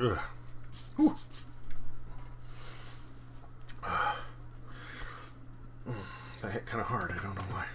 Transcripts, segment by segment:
Ugh. Whew. That hit kind of hard. I don't know why.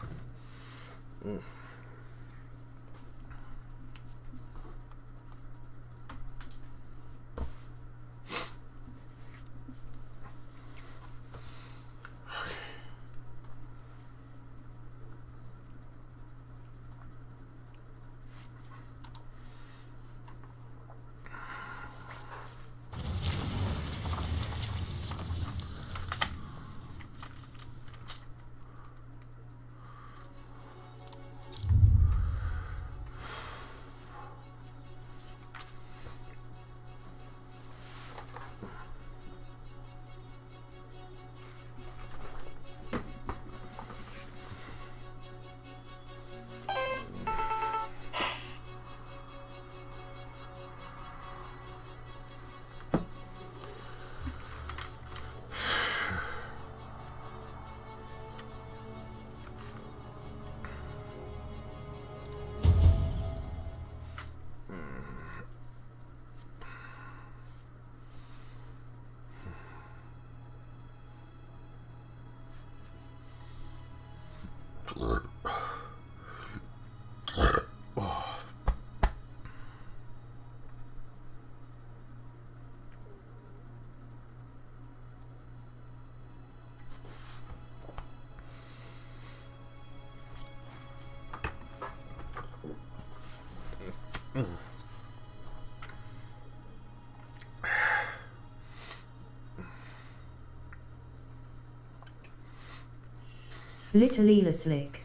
Little Leela Slick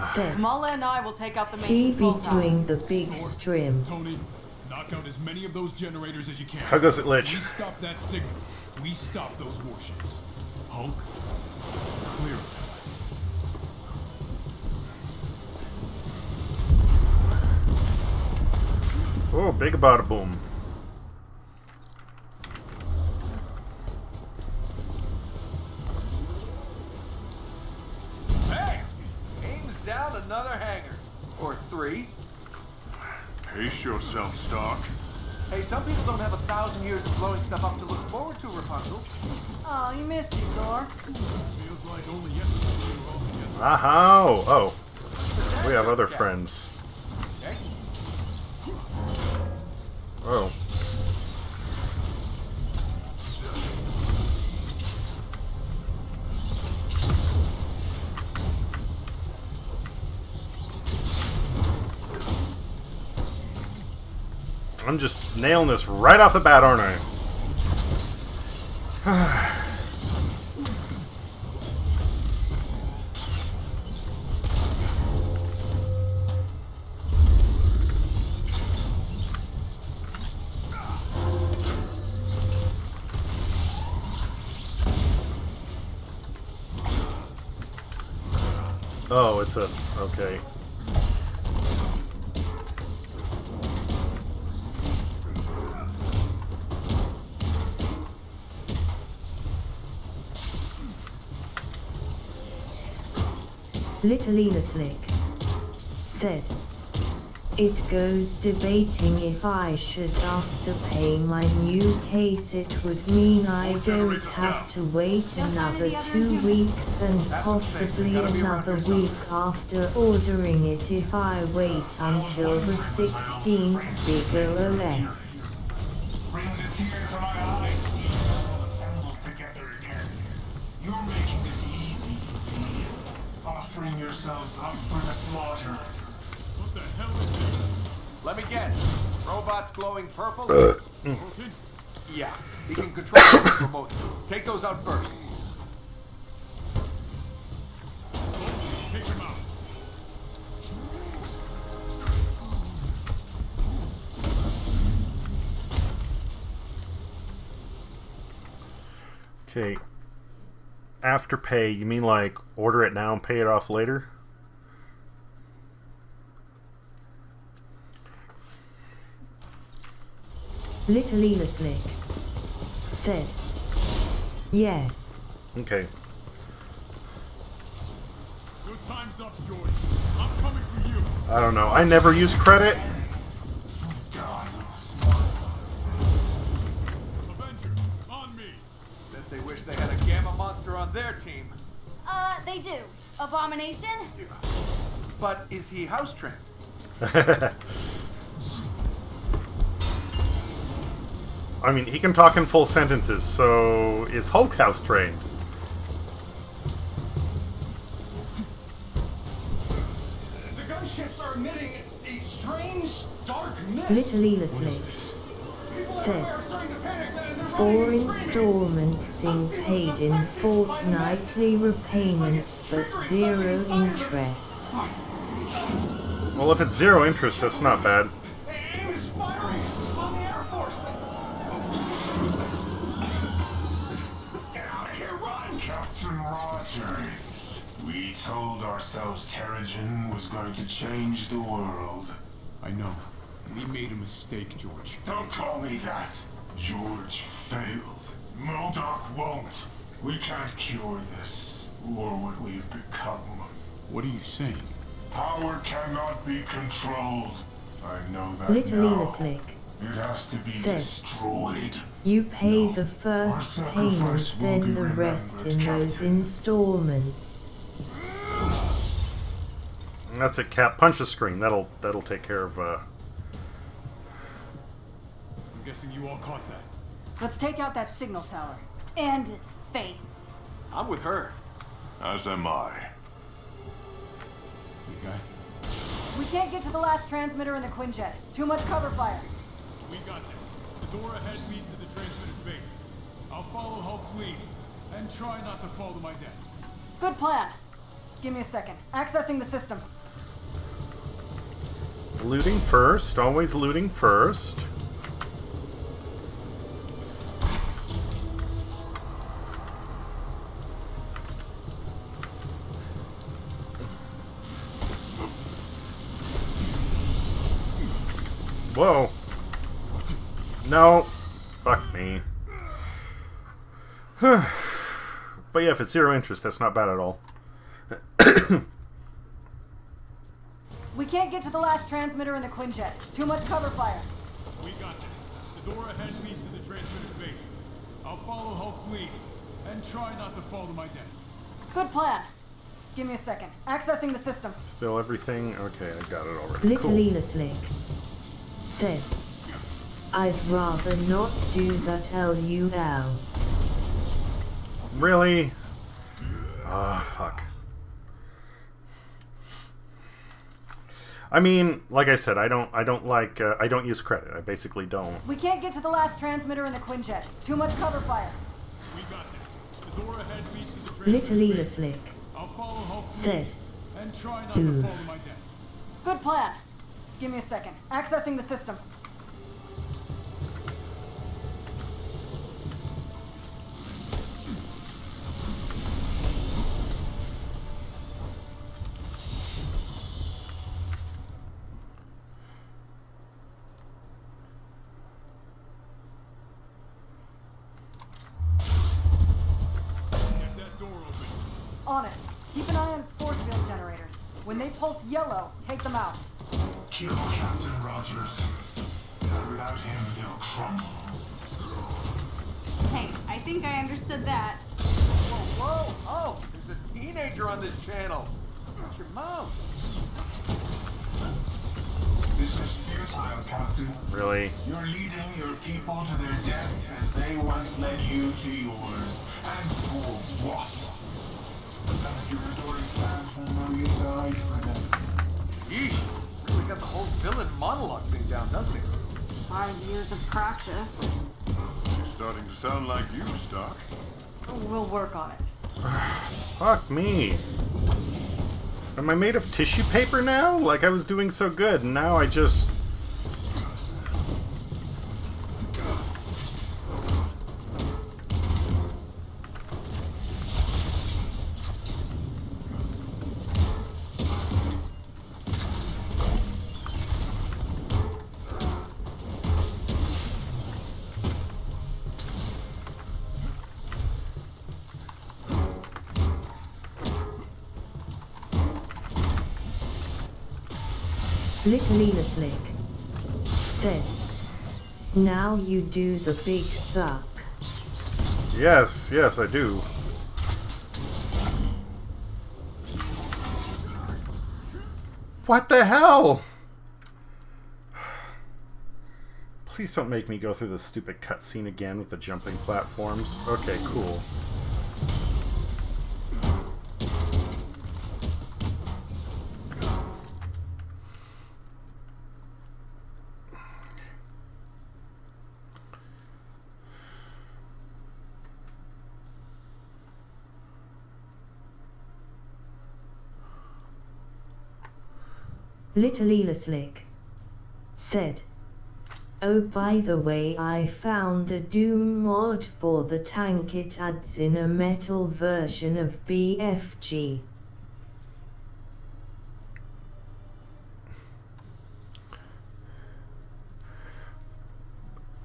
said, Kamala and I will take out the main he be control tower. doing the big strim. Tony, knock out as many of those generators as you can. How goes it, Lich? We stop that signal. We stop those warships. Hulk, clear it. Oh, big bada boom. Hey! Aim's down another hangar. Or 3. Pace yourself, Stark. Hey, some people don't have 1,000 years of blowing stuff up to look forward to, Rapunzel. Oh, you missed it, Thor. Feels like only yesterday we were all together. Aha! Oh, we have other friends. Okay. Oh. I'm just nailing this right off the bat, aren't I? Oh, it's a... okay. Little Leela Slick said, it goes debating if I should after paying my new case. It would mean I don't have to wait another 2 weeks and possibly another week after ordering it if I wait until the 16th. Bigger OF. Brings a tear to my eyes to see you all assembled together again. You're making this easy for me, offering yourselves up for the slaughter. What the hell is this? Let me guess. Robots glowing purple? Colton? Yeah. He can control them remotely. Take those out first. Take him out. Okay. After pay, you mean like order it now and pay it off later? Little Leela Slick said, yes. Okay. Good time's up, George. I'm coming for you. I don't know. I never use credit. God, they wish they had a gamma monster on their team. They do. Abomination? But is he house trained? I mean, he can talk in full sentences, so is Hulk house trained? The gunships are emitting a strange, dark mist. Little Elaslick said, 4 installment thing paid in fortnightly repayments but 0 interest. Well, if it's 0 interest, that's not bad. Inspiring on the Air Force. Let's get out of here, run! Captain Rogers, we told ourselves Terrigen was going to change the world. I know. We made a mistake, George. Don't call me that. George failed. MODOK won't. We can't cure this, or what we've become. What are you saying? Power cannot be controlled. I know that Little now. Elaslick It has to be said, destroyed. you pay No. the first Our payment, sacrifice will then be the rest in remembered, those Captain. installments. And that's it, Cap. Punch the screen. That'll take care of, I'm guessing you all caught that. Let's take out that signal tower. And his face. I'm with her. As am I. You guy? We can't get to the last transmitter in the Quinjet. Too much cover fire. We got this. The door ahead leads to the transmitter's base. I'll follow Hulk's lead, and try not to fall to my death. Good plan. Give me a second. Accessing the system. looting first. Always looting first. Whoa. No. Fuck me. But yeah, if it's 0 interest, that's not bad at all. We can't get to the last transmitter in the Quinjet. Too much cover fire. We got this. The door ahead leads to the transmitter's base. I'll follow Hulk's lead, and try not to fall to my death. Good plan. Give me a second. Accessing the system. Still everything? Okay, I got it already. Little Cool. Elaslick said, I'd rather not do that LUL. Really? Ah, fuck. I mean, like I said, I don't use credit. I basically don't. We can't get to the last transmitter in the Quinjet. Too much cover fire. We got this. The door ahead leads to the Little transmitter's base. Elaslick I'll follow Hulk's said, lead, and try not to fall to my death. Good plan. Give me a second. Accessing the system. Get that door open. On it. Keep an eye on its force field generators. When they pulse yellow, take them out. Kill Captain Rogers. Without him, they'll crumble. Hey, I think I understood that. Whoa, whoa! Oh, there's a teenager on this channel. What's your mouth? This is futile, Captain. Really? You're leading your people to their death as they once led you to yours. And for what? None of your adoring fans will know you died for them. Yeesh. Really got the whole villain monologue thing down, doesn't he? 5 years of practice. She's starting to sound like you, Stark. We'll work on it. Fuck me. Am I made of tissue paper now? Like I was doing so good, and now I just... Little Elaslick said, now you do the big suck. Yes, yes, I do. What the hell? Please don't make me go through this stupid cutscene again with the jumping platforms. Okay, cool. Little Elaslick said, "Oh, by the way, I found a Doom mod for the tank. It adds in a metal version of BFG.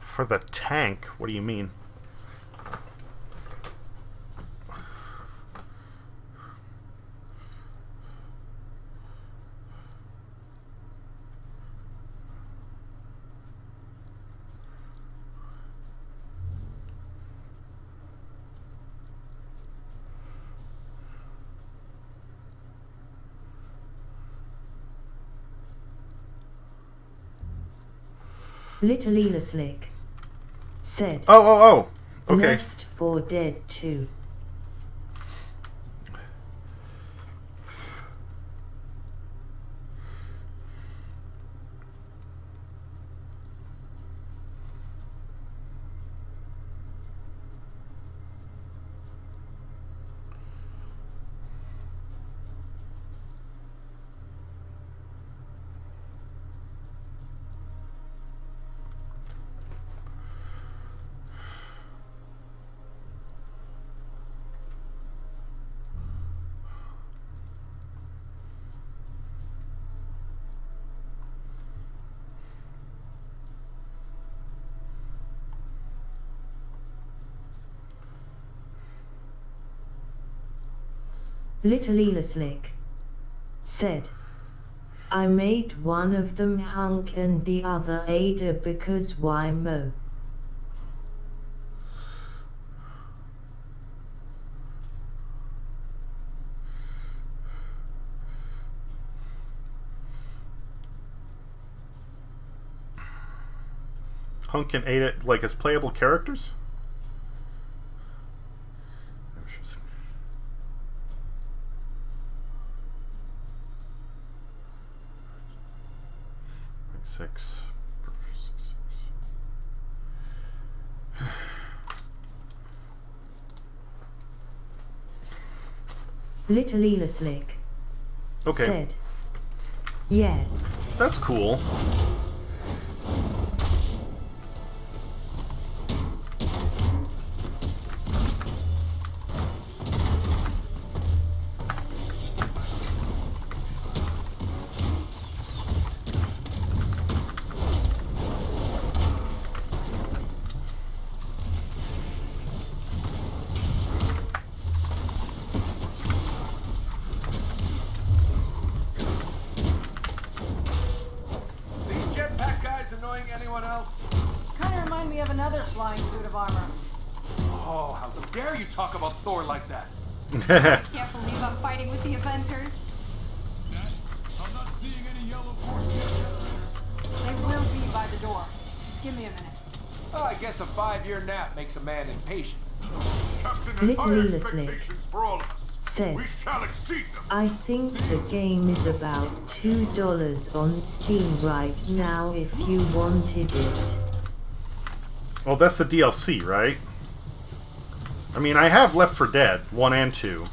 For the tank? What do you mean? Little Elaslick said, Oh. Okay. Left 4 Dead 2. Little Elaslick said, I made one of them Hunk and the other Ada because why mo? Hunk and Ada, like, as playable characters? Six. Little Elaslick said, yeah. That's cool. Kinda remind me of another flying suit of armor. Oh, how dare you talk about Thor like that? Can't believe I'm fighting with the Avengers. Nat, I'm not seeing any yellow force generators. They will be by the door. Give me a minute. Oh, I guess a 5-year nap makes a man impatient. Captain, Little high Elaslick expectations for all of us. said, We shall exceed them. I think the game is about $2 on Steam right now if you wanted it. Well, that's the DLC, right? I mean, I have Left 4 Dead 1 and 2.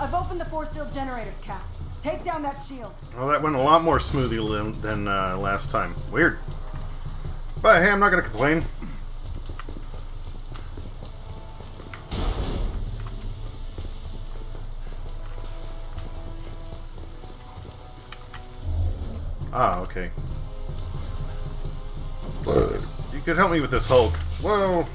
I've opened the force field generators, Cap. Take down that shield. Well, that went a lot more smoothly than last time. Weird. But hey, I'm not going to complain. Ah, okay. You could help me with this Hulk. Whoa.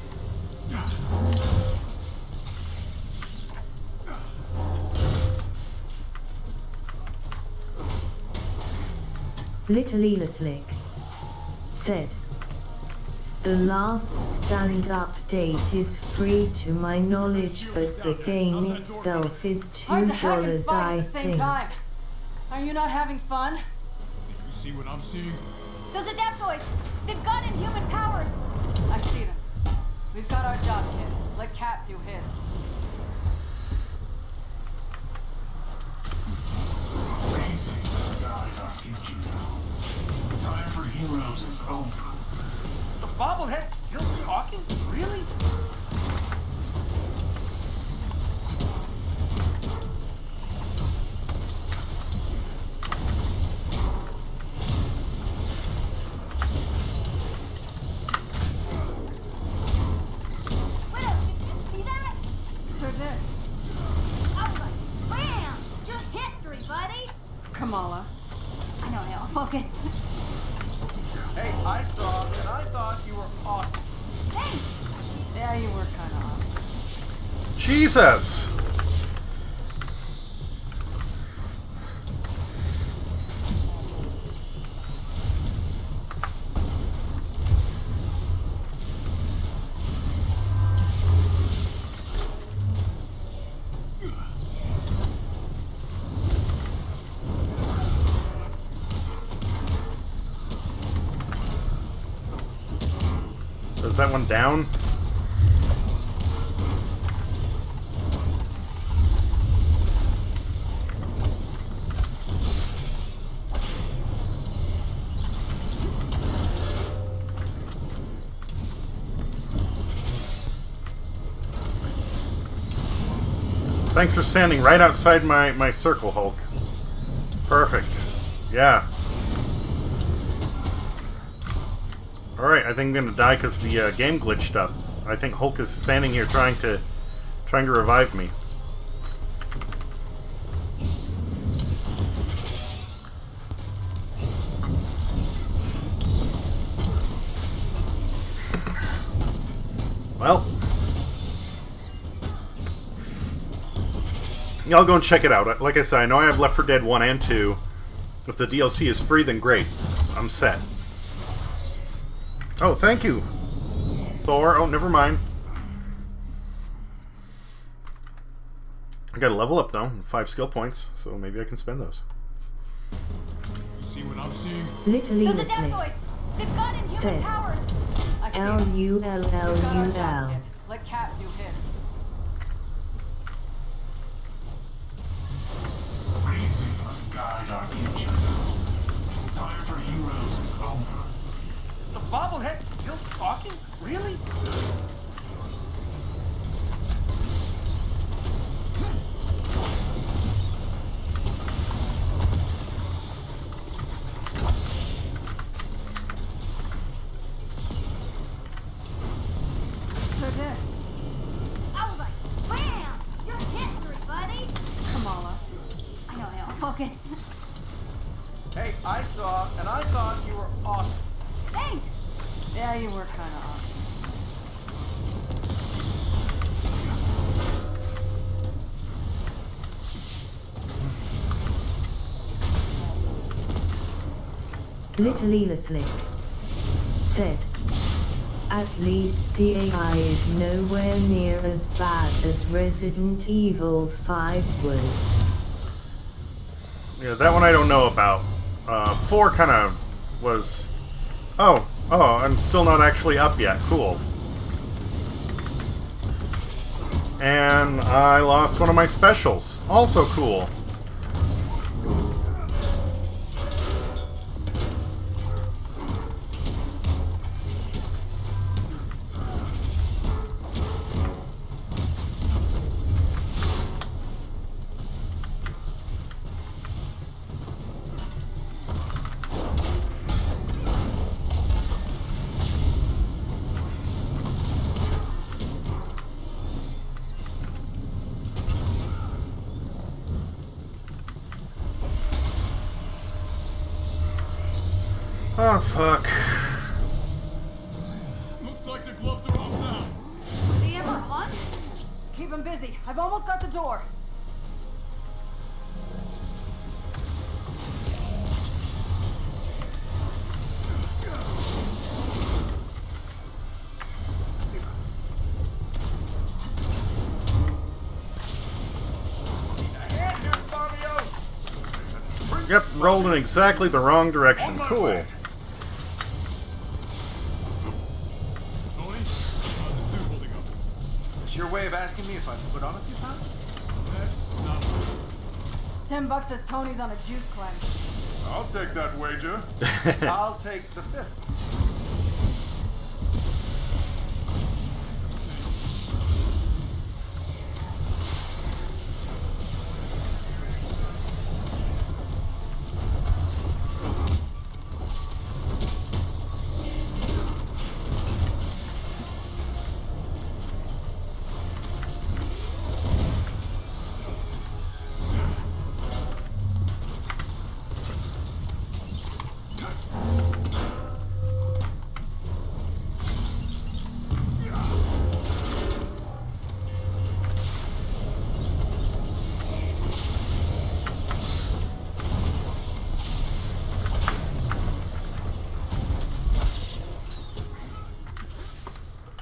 Little Elaslick said, "The last stand-up date is free to my knowledge, but the game itself is Hard to hack and $2, fight I at the same think." time. Are you not having fun? Did you see what I'm seeing? Those Adaptoids! They've got inhuman powers! I see them. We've got our job, kid. Let Cap do his. Racing has guided our future now. Time for heroes is over. The bobblehead's still talking? Really? Widow, did you see that? Sure did. I was like, bam! Just history, buddy! Kamala. I know, now, focus. Hey, I saw and I thought you were awesome. Thanks! Yeah, you were kind of awesome. Jesus! Is that one down? Thanks for standing right outside my circle, Hulk. Perfect. Yeah. Alright, I think I'm gonna die because the game glitched up. I think Hulk is standing here trying to revive me. Well, I'll go and check it out. Like I said, I know I have Left 4 Dead 1 and 2. If the DLC is free, then great. I'm set. Oh, thank you, Thor. Oh, never mind. I got a level up, though. 5 skill points, so maybe I can spend those. See what I'm seeing? Little Those Elaslick Adaptoids! They've got inhuman said, powers! I see them. We've got our job, LULLUL. kid. Let Cap do his. Racing must guide our future now. Time for heroes is over. The bobblehead's still talking? Really? Sure did. I was like, bam! Just history, buddy! Kamala. I know, now, focus. Hey, I saw and I thought you were awesome. Thanks! Yeah, you were kind of awesome. Little Elaslick said, "At least the AI is nowhere near as bad as Resident Evil 5 was." Yeah, that one I don't know about. 4 kind of was... Oh, I'm still not actually up yet. Cool. And I lost one of my specials. Also cool. Oh, fuck. Keep him busy. I've almost got the door. Yep, rolled in exactly the wrong direction. Cool. Tony, how's the suit holding up? It's your way of asking me if I put on a few pounds? That's not... $10 says Tony's on a juice cleanse. I'll take that wager. I'll take the 5th.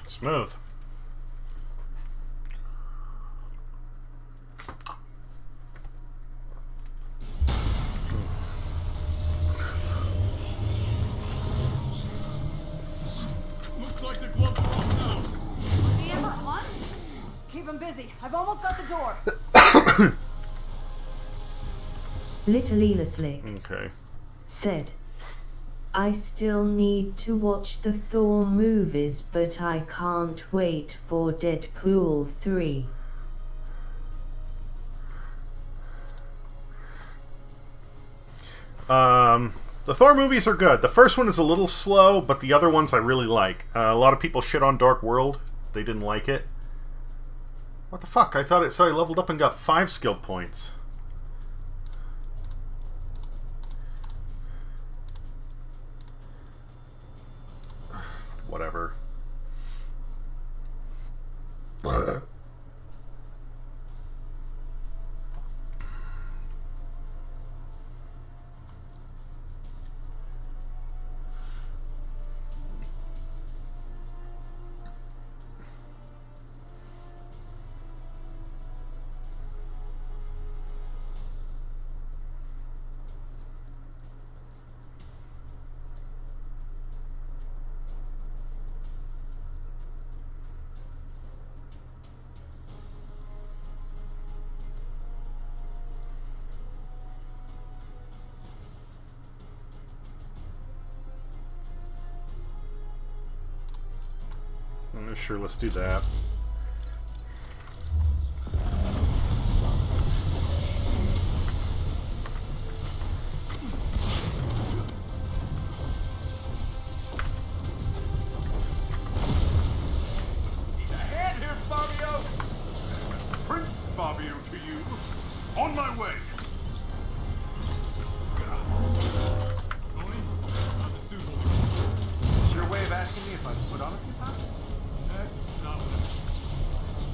Smooth. Looks like the gloves are off now. The ever on? Keep him busy. I've almost got the door. Little Leela Slick Okay. said, I still need to watch the Thor movies, but I can't wait for Deadpool 3. The Thor movies are good. The first one is a little slow, but the other ones I really like. A lot of people shit on Dark World. They didn't like it. What the fuck? I thought it said I leveled up and got 5 skill points. Whatever. Sure, let's do that. Need a hand here, Fabio. Prince Fabio to you. On my way. Tony, how's the suit holding up? It's your way of asking me if I put on a few pounds? That's not what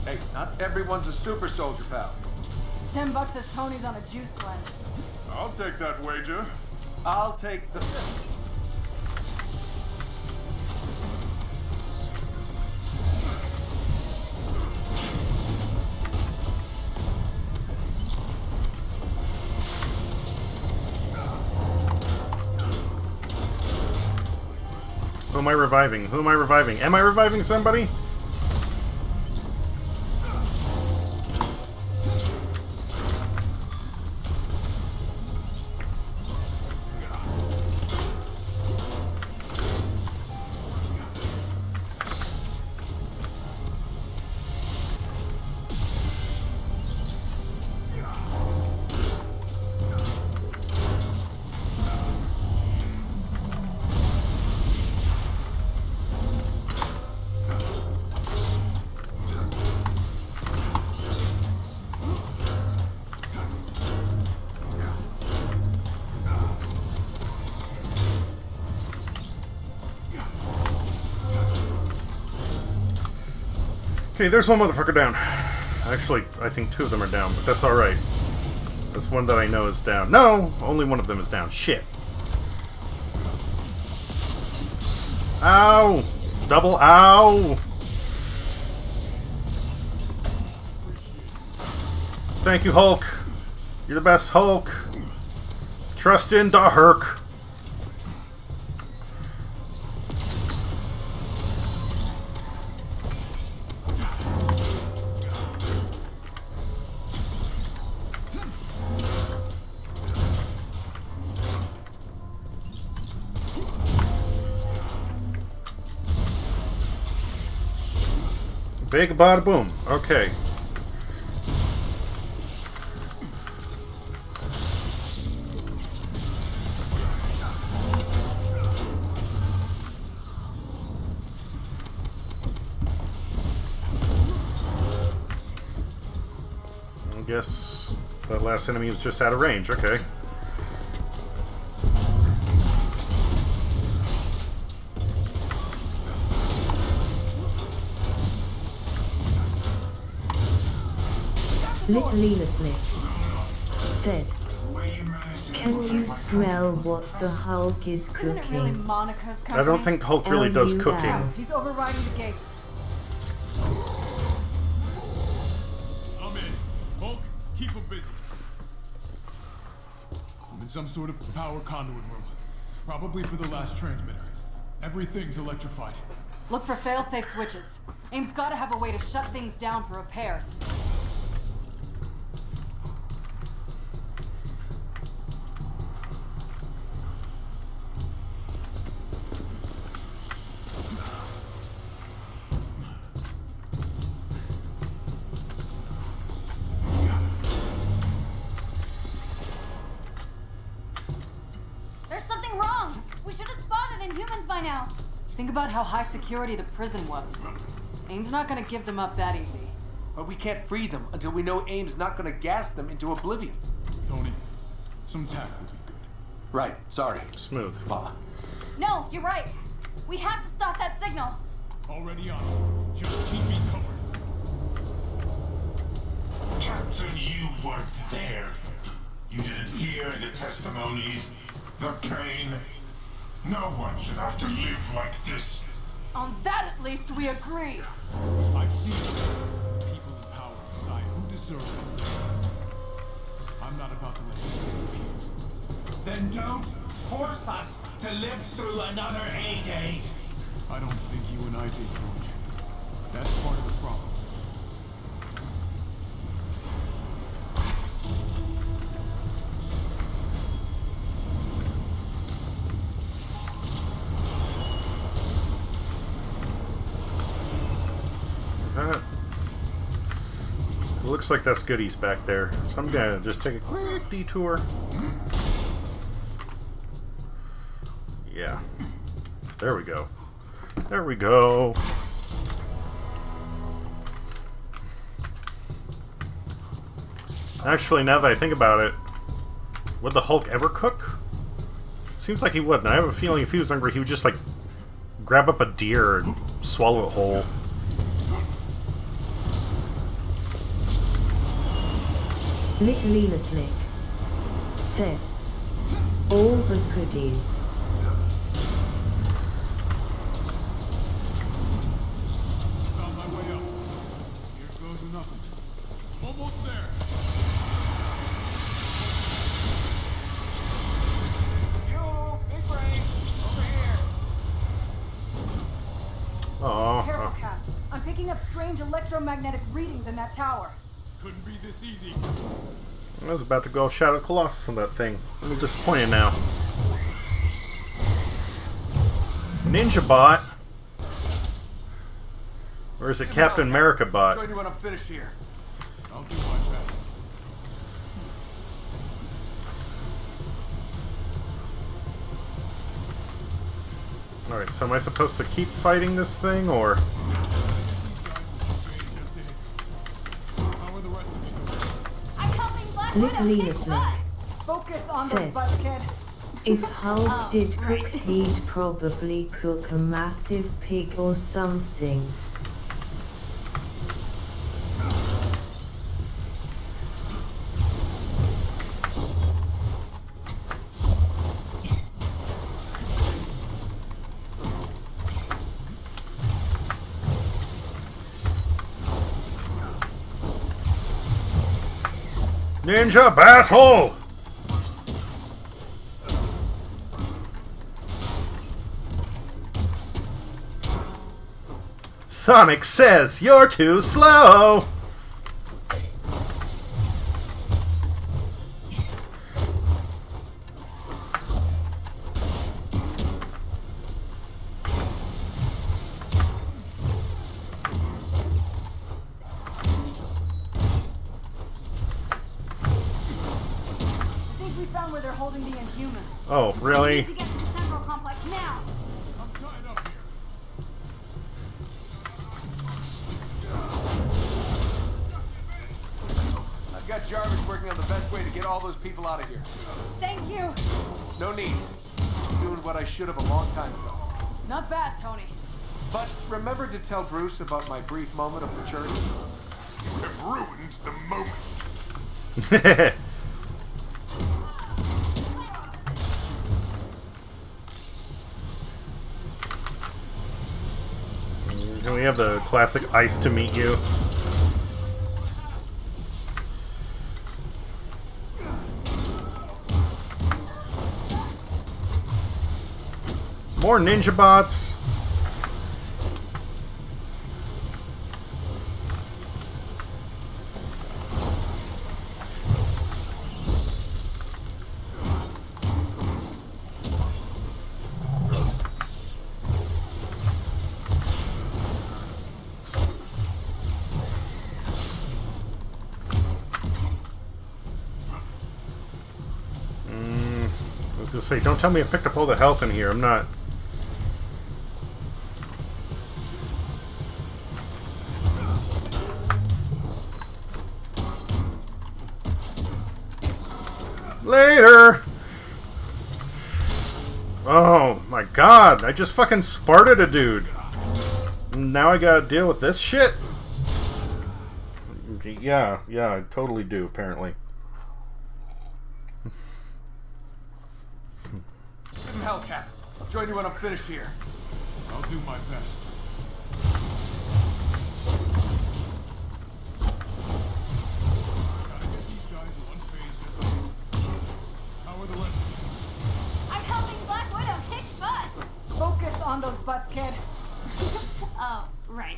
Hey, not everyone's a super soldier, pal. $10 says Tony's on a juice cleanse. I'll take that wager. I'll take the 5th. Who am I reviving? Who am I reviving? Am I reviving somebody? Okay, there's one motherfucker down. Actually, I think 2 of them are down, but that's alright. That's one that I know is down. No! Only one of them is down. Shit. Ow! Double ow! Thank you, Hulk. You're the best, Hulk. Trust in the Herc. Big bada boom. Okay. I guess that last enemy was just out of range. Okay. Little Lena Smith said, "Can you smell what the Hulk is Isn't it really cooking?" Monica's company? I don't think Hulk really does LU cooking. Val. He's overriding the gates. I'm in. Hulk, keep him busy. I'm in some sort of power conduit room. Probably for the last transmitter. Everything's electrified. Look for fail-safe switches. AIM's gotta have a way to shut things down for repairs. There's something wrong. We should have spotted Inhumans by now. Think about how high security the prison was. AIM's not gonna give them up that easy. But we can't free them until we know AIM's not gonna gas them into oblivion. Tony, some tack would be good. Right, sorry. Smooth. Ma. No, you're right. We have to stop that signal. Already on it. Just keep me covered. Captain, you weren't there. You didn't hear the testimonies, the pain. No one should have to live like this. On that at least we agree. I've seen people in power decide who deserves it. I'm not about to let history repeat itself. Then don't force us to live through another A-Day. I don't think you and I did, George. That's part of the problem. It looks like that's goodies back there. So I'm gonna just take a quick detour. Yeah. There we go. There we go. Actually, now that I think about it, would the Hulk ever cook? Seems like he wouldn't. I have a feeling if he was hungry, he would just, like, grab up a deer and swallow it whole. Little Lena Slick said, "All the goodies." Found my way up. Here goes to nothing. Almost there. You, big brain, over here. Careful, Oh, Cap. I'm picking up strange electromagnetic readings in that tower. Couldn't be this easy. I was about to go Shadow Colossus on that thing. I'm a little disappointed now. Ninja Bot? Or is it Captain America Bot? Join you when I'm finished here. I'll do my best. Alright, so am I supposed to keep fighting this thing, or... These guys will obey just a hit. How are the rest of you doing? I'm helping Black Little Widow Lena kick Slick butt. Focus on those said, butts, kid. "If Hulk Oh, did cook, right. he'd probably cook a massive pig or something." Ninja battle! Sonic says you're too slow! Where they're holding the Inhumans. Oh, really? We need to get to the Central Complex now. I'm tied up here. I've got Jarvis working on the best way to get all those people out of here. Thank you. No need. I'm doing what I should have a long time ago. Not bad, Tony. But remember to tell Bruce about my brief moment of maturity? You have ruined the moment. Can we have the classic ice to meet you? More ninja bots. I was gonna say, don't tell me I picked up all the health in here. I'm not. Later! Oh my god, I just fucking Sparted a dude. Now I gotta deal with this shit? Yeah, I totally do, apparently. Give him Hellcat. I'll join you when I'm finished here. I'll do my best. Gotta get these guys in one phase just like you. How are the rest of you? I'm helping Black Widow kick butt. Focus on those butts, kid. Oh, right.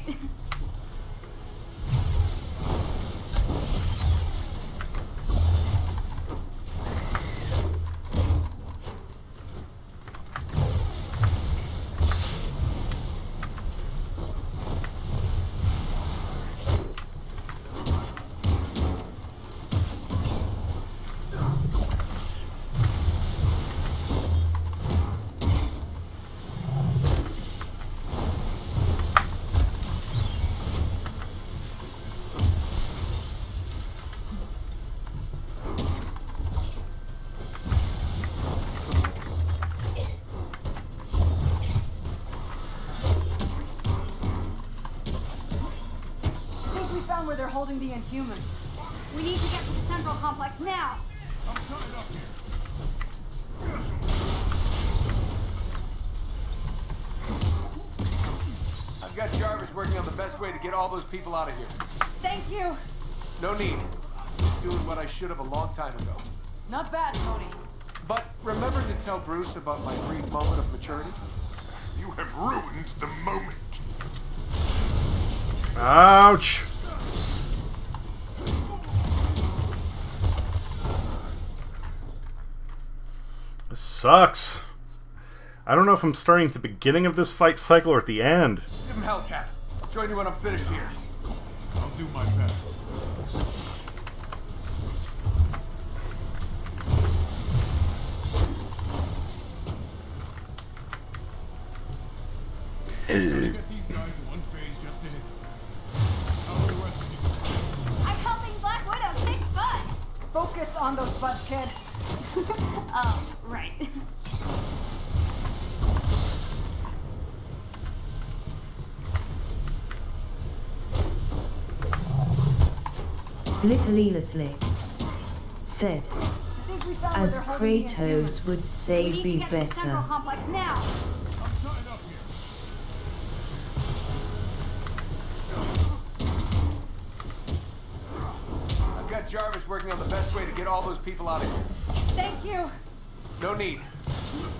Where they're holding the Inhumans. We need to get to the Central Complex now. I'm tied up here. I've got Jarvis working on the best way to get all those people out of here. Thank you. No need. Just doing what I should have a long time ago. Not bad, Tony. But remember to tell Bruce about my brief moment of maturity? You have ruined the moment. Ouch! This sucks. I don't know if I'm starting at the beginning of this fight cycle or at the end. Give him Hellcat. I'll join you when I'm finished here. I'll do my best. Gotta get these guys in one phase just to hit them. How are the rest of you? I'm helping Black Widow kick butt. Focus on those butts, kid. Oh, right. Little Slick said, I think we found where as they're holding the Inhumans. Kratos would We say, need be to get to the Central better. Complex now. I'm tied up here. I've got got Jarvis working on the best way to get all those people out of here. Thank you. No need.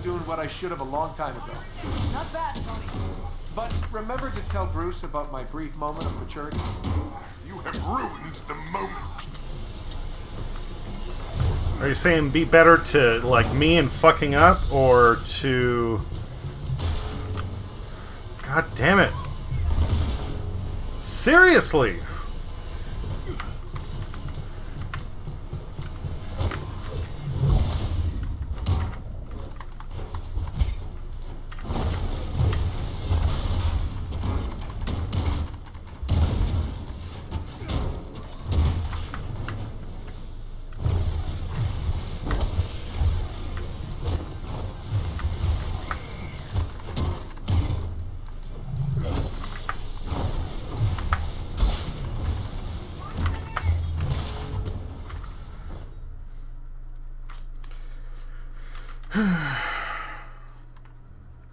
Doing what I should have a long time ago. Not bad, Tony. But remember to tell Bruce about my brief moment of maturity? You have ruined the moment. Are you saying be better to, like, me and fucking up, or to... God damn it. Seriously!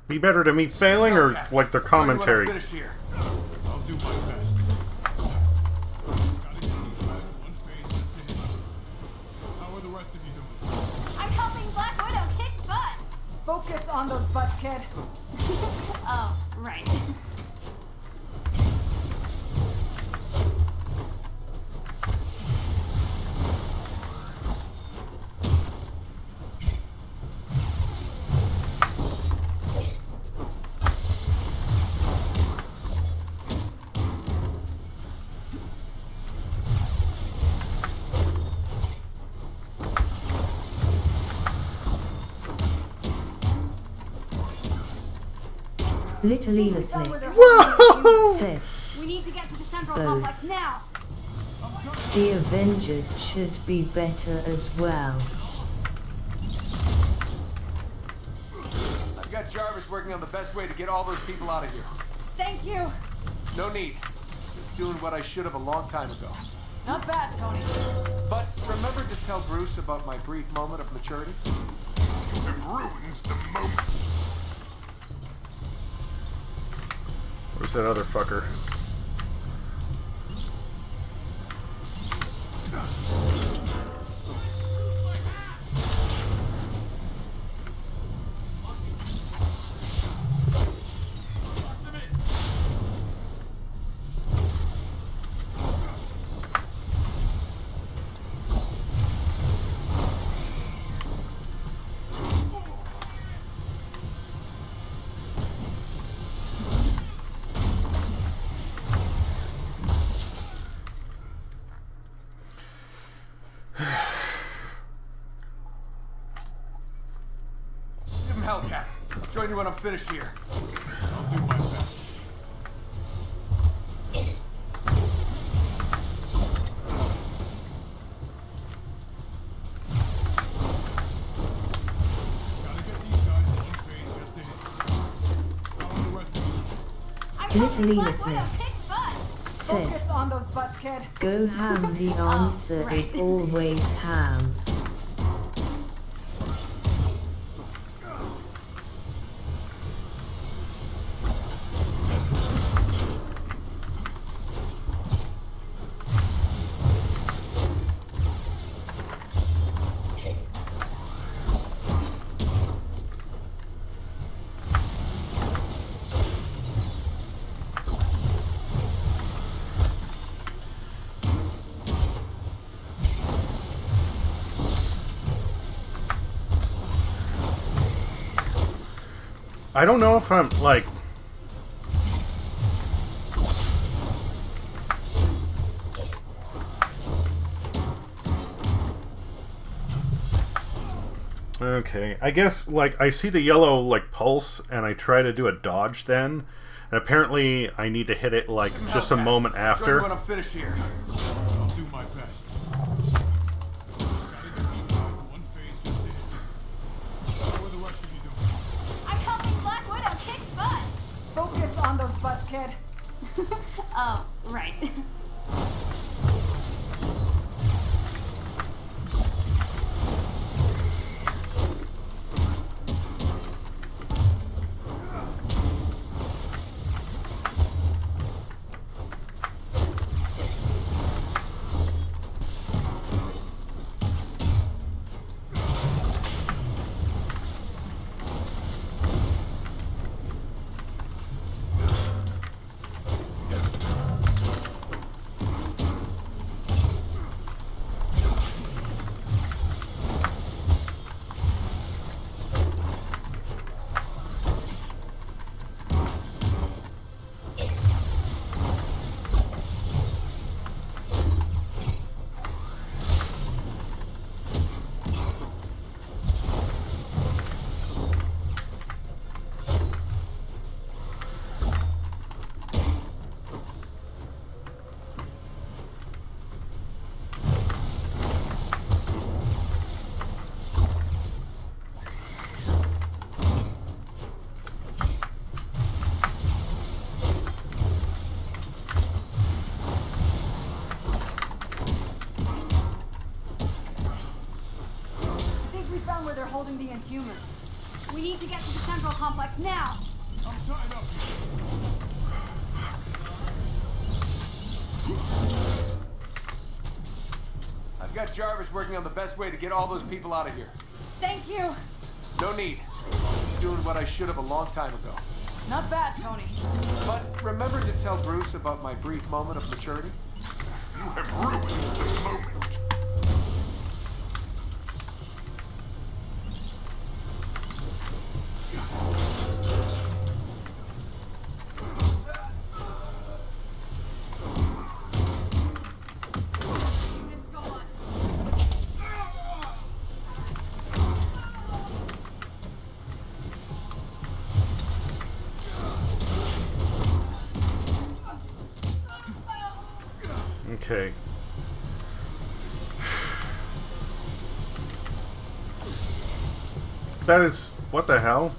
Be better to me failing, or like the commentary? Finish here. I'll do my best. Gotta get these guys one phase just to hit. How are the rest of you doing? I'm helping Black Widow kick butt. Focus on those butts, kid. Oh, right. Little Slick Whoa! said, We need to get to the central Both. complex now. the Avengers should be better as well. I've got Jarvis working on the best way to get all those people out of here. Thank you. No need. Just doing what I should have a long time ago. Not bad, Tony. But remember to tell Bruce about my brief moment of maturity? You have ruined the moment. Where's that other fucker? Give him hell, Cap. I'll join you when I'm finished here. I'll do my best. Gotta get these guys one phase just to hit. How are the rest of you? I'm Little helping Black Slick Widow kick butt. said, Focus on those butts, kid. go ham, the answer right. is always ham. I don't know if I'm, like... Okay, I guess, like, I see the yellow, like, pulse, and I try to do a dodge then, and apparently I need to hit it, like, just a moment Join you after. when I'm finished here. I'll do my best. Gotta get these guys one phase just to hit. How are the rest of you doing? I'm helping Black Widow kick butt. Focus on those butts, kid. Oh, right. Inhumans. We need to get to the central complex now. I'm tied up here. I've got Jarvis working on the best way to get all those people out of here. Thank you. No need. I'm doing what I should have a long time ago. Not bad, Tony. But remember to tell Bruce about my brief moment of maturity? You have ruined the moment. Okay. That is... what the hell?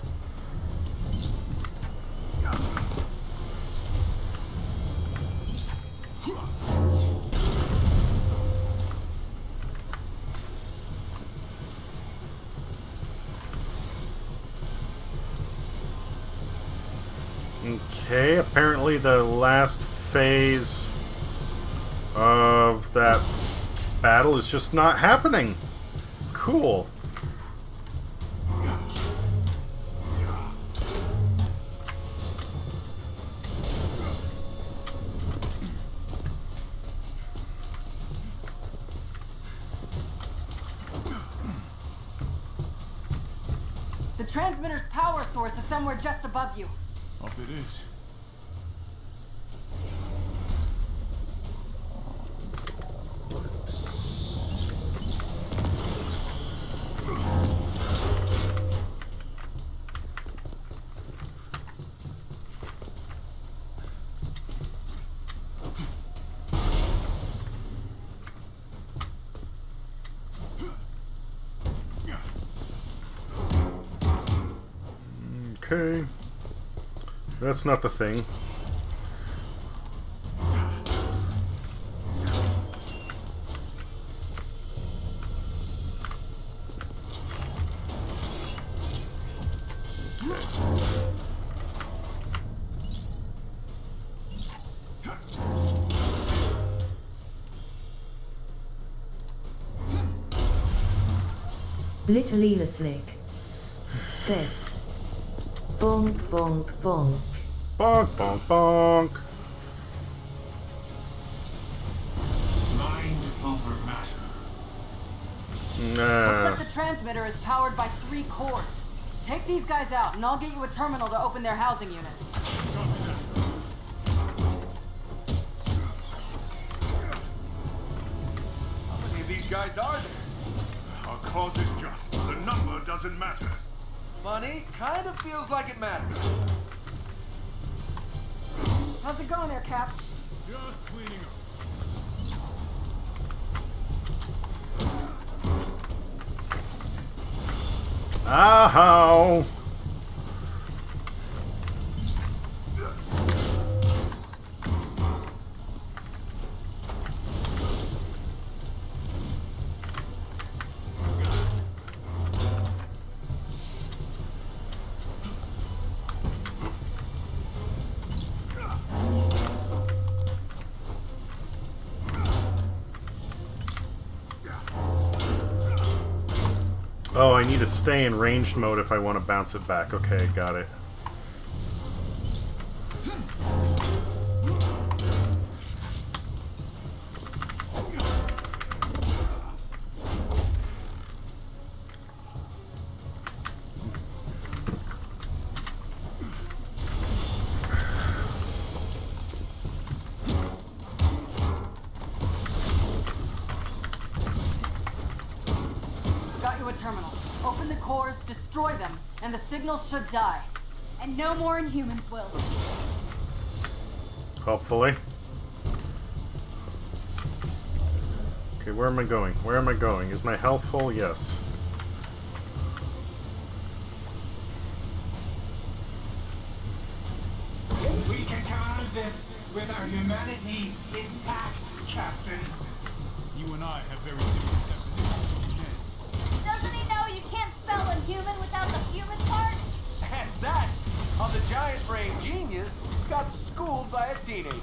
Okay, apparently the last phase of that battle is just not happening. Cool. The transmitter's power source is somewhere just above you. Up it is. Okay. That's not the thing. Little Ela Slick said, bonk bonk bonk. Bonk, bonk, bonk. Mind over matter. Looks Nah. like the transmitter is powered by 3 cores. Take these guys out, and I'll get you a terminal to open their housing units. How many of these guys are there? Our cause is just. The number doesn't matter. Money kind of feels like it matters. How's it going there, Cap? Just cleaning up. Ow! Oh, I need to stay in ranged mode if I want to bounce it back. Okay, got it. Got you a terminal. Open the cores, destroy them, and the signal should die. And no more Inhumans will. Hopefully. Okay, where am I going? Where am I going? Is my health full? Yes. We can come out of this with our humanity intact, Captain. You and I have very different definitions. Doesn't he know you can't spell one human without the human part? And that's how the giant brain genius got schooled by a teenager.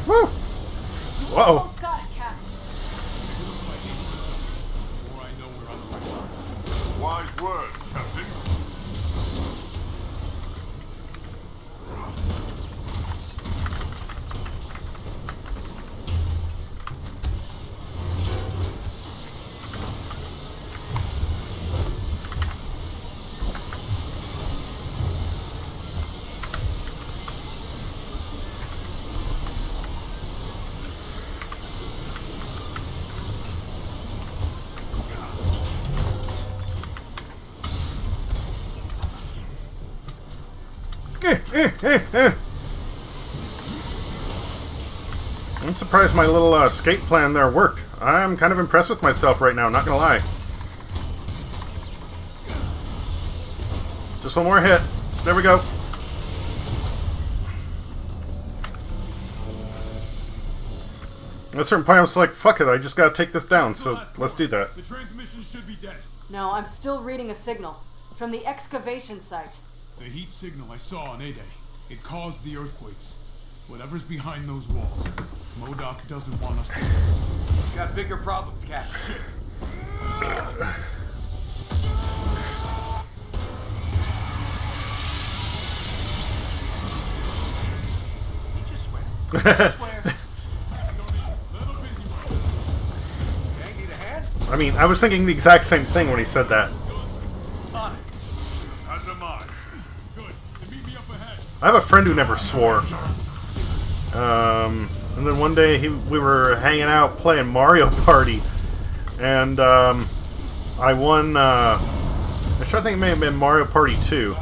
Woo! Whoa! Almost got it, Cap. The more I know we're on the right track. Wise words, Captain. I'm surprised my little escape plan there worked. I'm kind of impressed with myself right now, not gonna lie. Just one more hit. There we go. At a certain point I was like, fuck it, I just gotta take this down, so let's do that. The transmission should be dead. No, I'm still reading a signal from the excavation site. The heat signal I saw on A-Day. It caused the earthquakes. Whatever's behind those walls, MODOK doesn't want us to. Got bigger problems, Captain. He just swear. Swear. Little busy one. Gang, need a hand? I mean, I was thinking the exact same thing when he said that. On it. As am I. Good. Then meet me up ahead. I have a friend who never swore. And then one day we were hanging out playing Mario Party, and I won. I sure think it may have been Mario Party 2.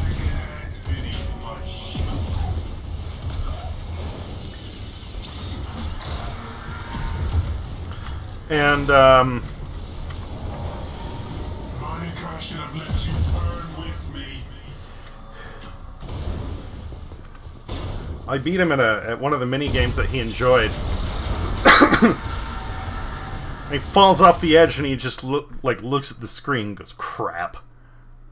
And Monica, I should have let you burn with me. I beat him at one of the mini games that he enjoyed. He falls off the edge and he just looks at the screen and goes, crap.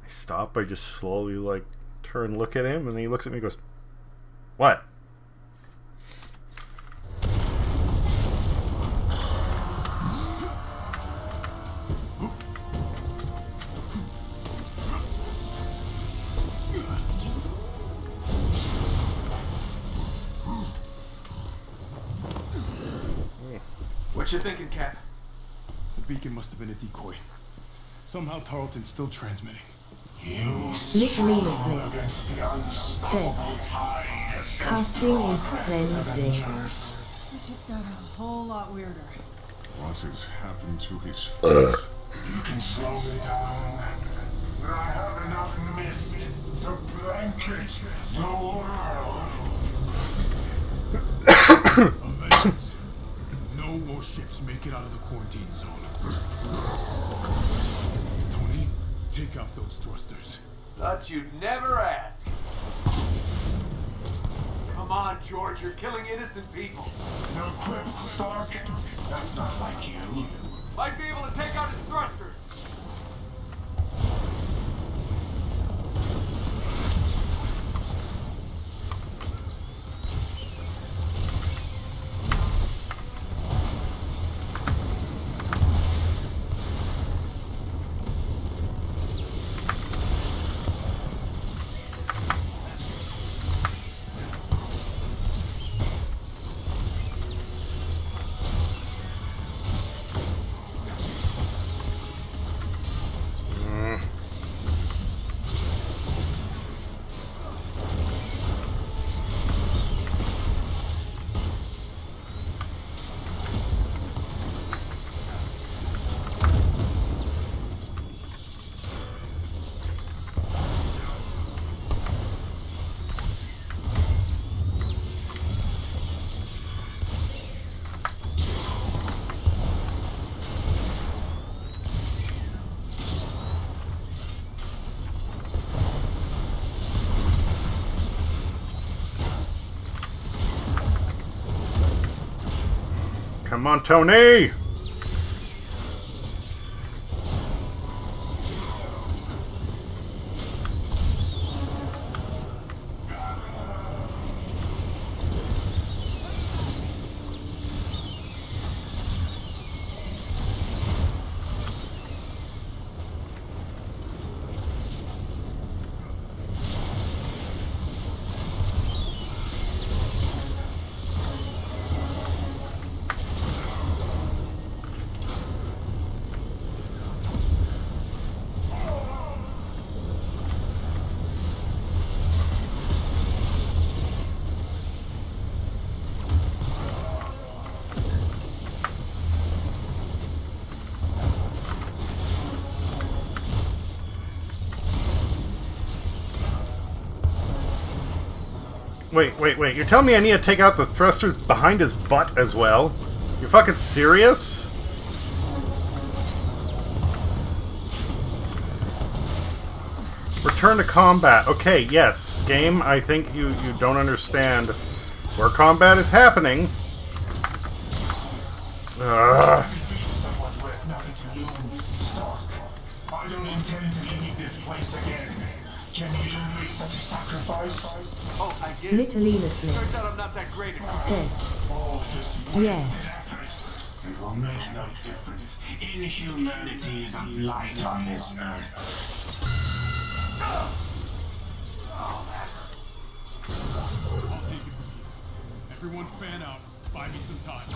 I stop, I just slowly turn, look at him, and he looks at me and goes, what? What you thinking, Cap? The beacon must have been a decoy. Somehow Tarleton's still transmitting. Little Enosmith said, cussing is cleansing. This just got a whole lot weirder. What has happened to his face? You can slow me down, but I have enough mist to blanket the world. Avengers. No more ships make it out of the quarantine zone. Tony, take out those thrusters. Thought you'd never ask. Come on, George, you're killing innocent people. No quips, Stark. That's not like you. Might be able to take out his thrusters. Come on, Tony! Wait. You're telling me I need to take out the thrusters behind his butt as well? You fucking serious? Return to combat. Okay, yes. Game, I think you don't understand where combat is happening. Ugh. Defeat someone who has nothing to lose, Stark. I don't intend to leave this place again. Can you make such a sacrifice? Oh, I get it. Little Linus Lick Turns out I'm not that great at said, All this wasted yes. effort. It will make no difference. Inhumanity is a blight on this earth. I'll take it from here. Everyone fan out. Buy me some time.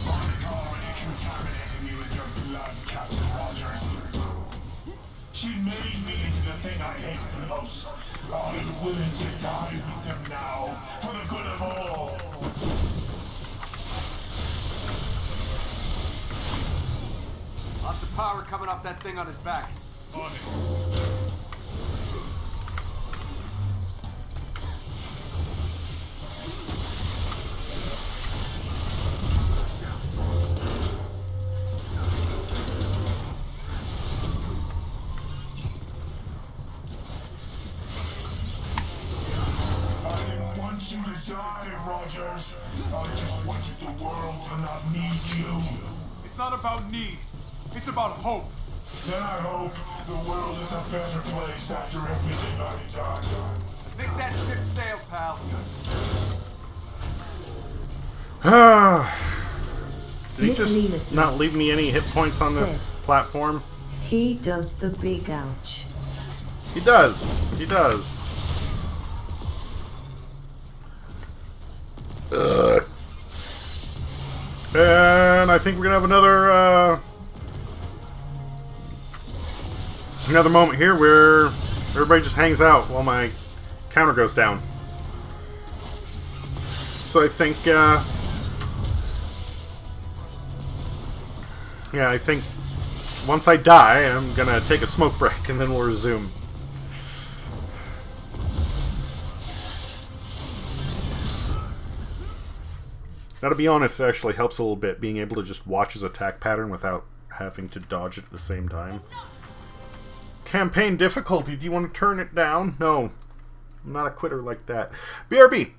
Monica already contaminated me with your blood, Captain Rogers. She made me into the thing I hate the most. I'm willing to die with them now, for the good of all. Lots of power coming off that thing on his back. On it. I didn't want you to die, Rogers. I just wanted the world to not need you. It's not about need. It's about hope. Then I hope the world is a better place after everything I've done. I think that ship sailed, pal. Did he Little just Linus not leave me any hit points on this Said. platform? He does the big ouch. He does. He does. And I think we're gonna have another moment here where everybody just hangs out while my counter goes down. So I think, I think once I die, I'm gonna take a smoke break and then we'll resume. Now, to be honest, it actually helps a little bit, being able to just watch his attack pattern without having to dodge it at the same time. Campaign difficulty, do you want to turn it down? No. I'm not a quitter like that. BRB!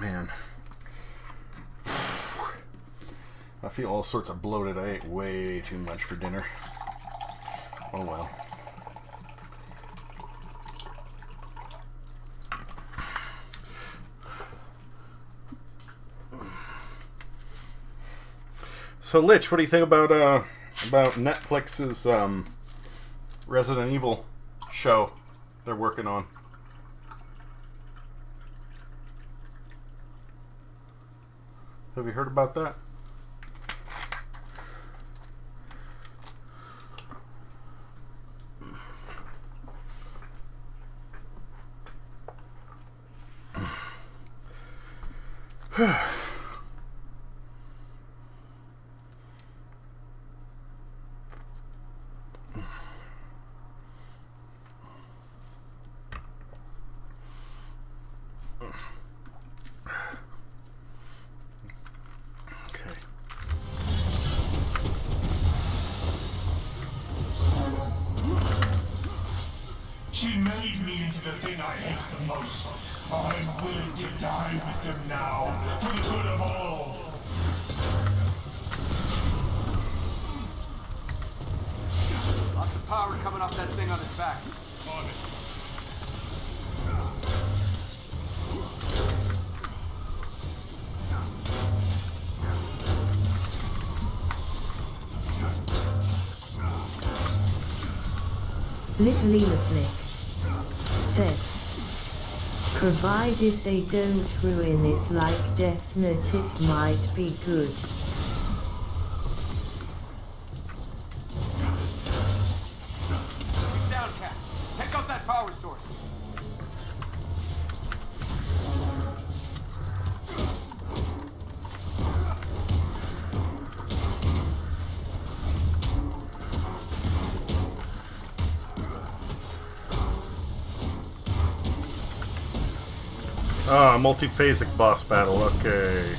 man. I feel all sorts of bloated. I ate way too much for dinner. Oh well. So, Lich, what do you think about Netflix's Resident Evil show they're working on? Have you heard about that? She made me into the thing I hate the most. I'm willing to die with them now, for the good of all. Lots of power coming off that thing on his back. On it. Little Slick said, provided they don't ruin it like Death Note, it might be good. Keep down, Cat. Take out that power source. Ah, multi-phasic boss battle, okay.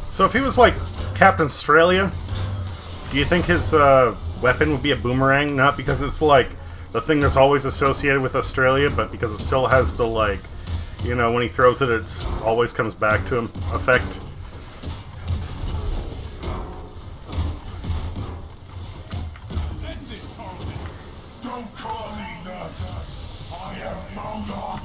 So if he was like Captain Australia, do you think his weapon would be a boomerang? Not because it's like the thing that's always associated with Australia, but because it still has the, like, you know, when he throws it, it always comes back to him effect. Don't call me that. I am Modok.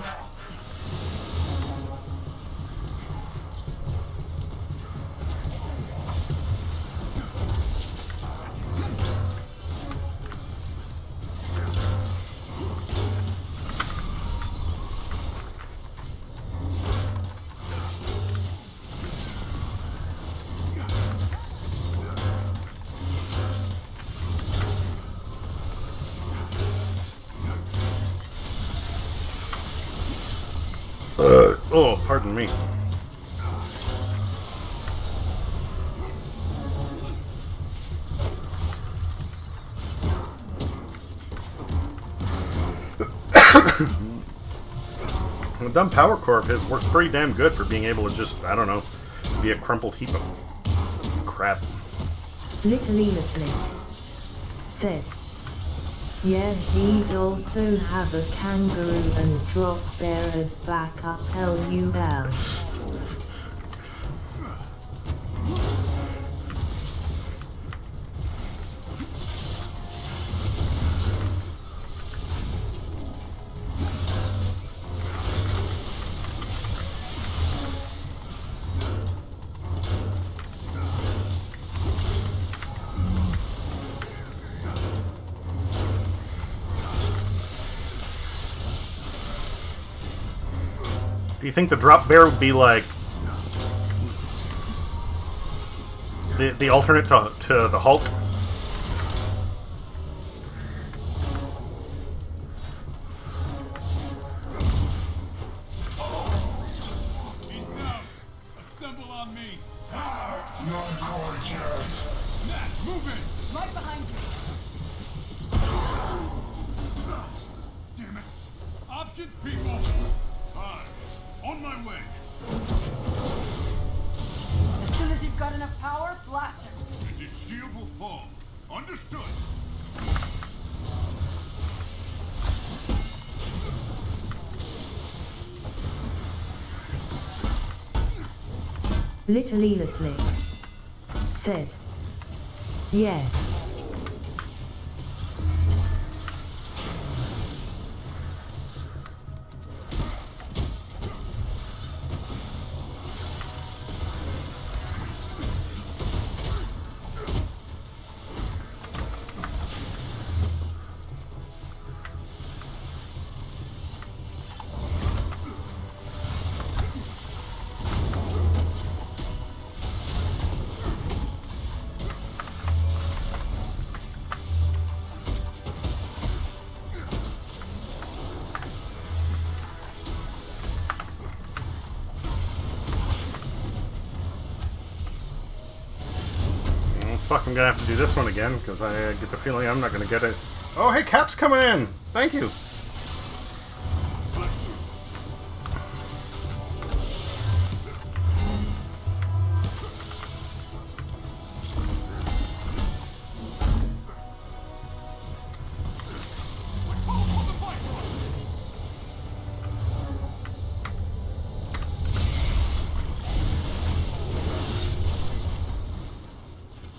Oh, pardon me. dumb power core of his works pretty damn good for being able to just, I don't know, be a crumpled heap of crap. Little Enoslick said, yeah, he'd also have a kangaroo and drop bear as backup LUL. Do you think the drop bear would be like the alternate to the Hulk? He's down. Assemble on me. Not quite yet. Matt, move in. Right behind you. Damn it. Options, people. Fine. On my way. As soon as you've got enough power, blast him. And his shield will fall. Understood. Little Enoslick said, yes. Fuck, I'm gonna have to do this one again, because I get the feeling I'm not gonna get it. Oh, hey, Cap's coming in! Thank you!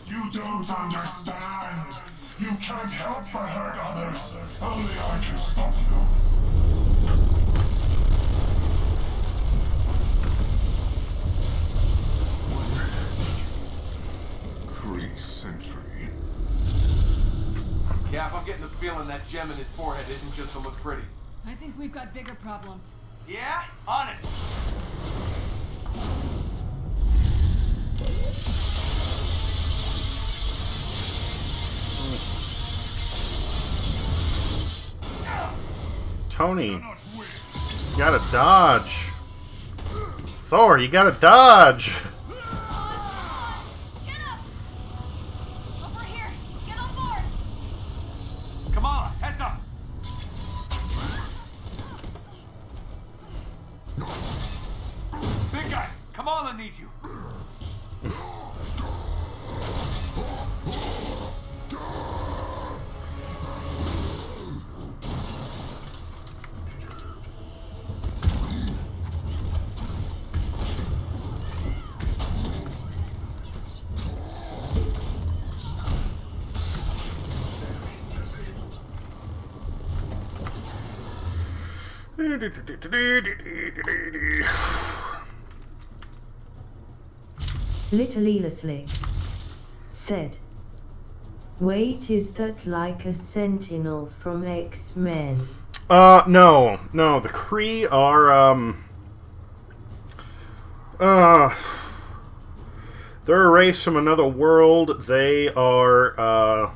You don't understand. You can't help but hurt others. Only I can stop you. Kree sentry. Cap, I'm getting the feeling that gem in his forehead isn't just to look pretty. I think we've got bigger problems. Yeah? On it. Tony, you gotta dodge. Thor, you gotta dodge. Get up! Over here! Get on board! Kamala, heads up! Big guy, Kamala needs you. Little Enoslick said, wait, is that like a sentinel from X-Men? No. The Kree are, they're a race from another world. They are,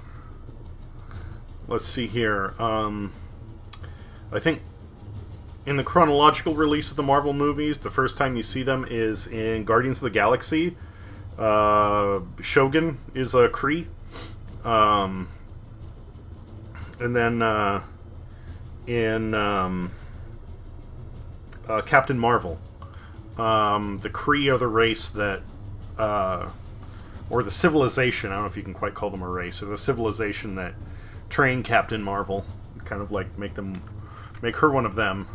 let's see here, I think in the chronological release of the Marvel movies, the first time you see them is in Guardians of the Galaxy. Shogun is a Kree. And then in Captain Marvel. The Kree are the race that, or the civilization, I don't know if you can quite call them a race, or the civilization that trained Captain Marvel. Kind of like make her one of them.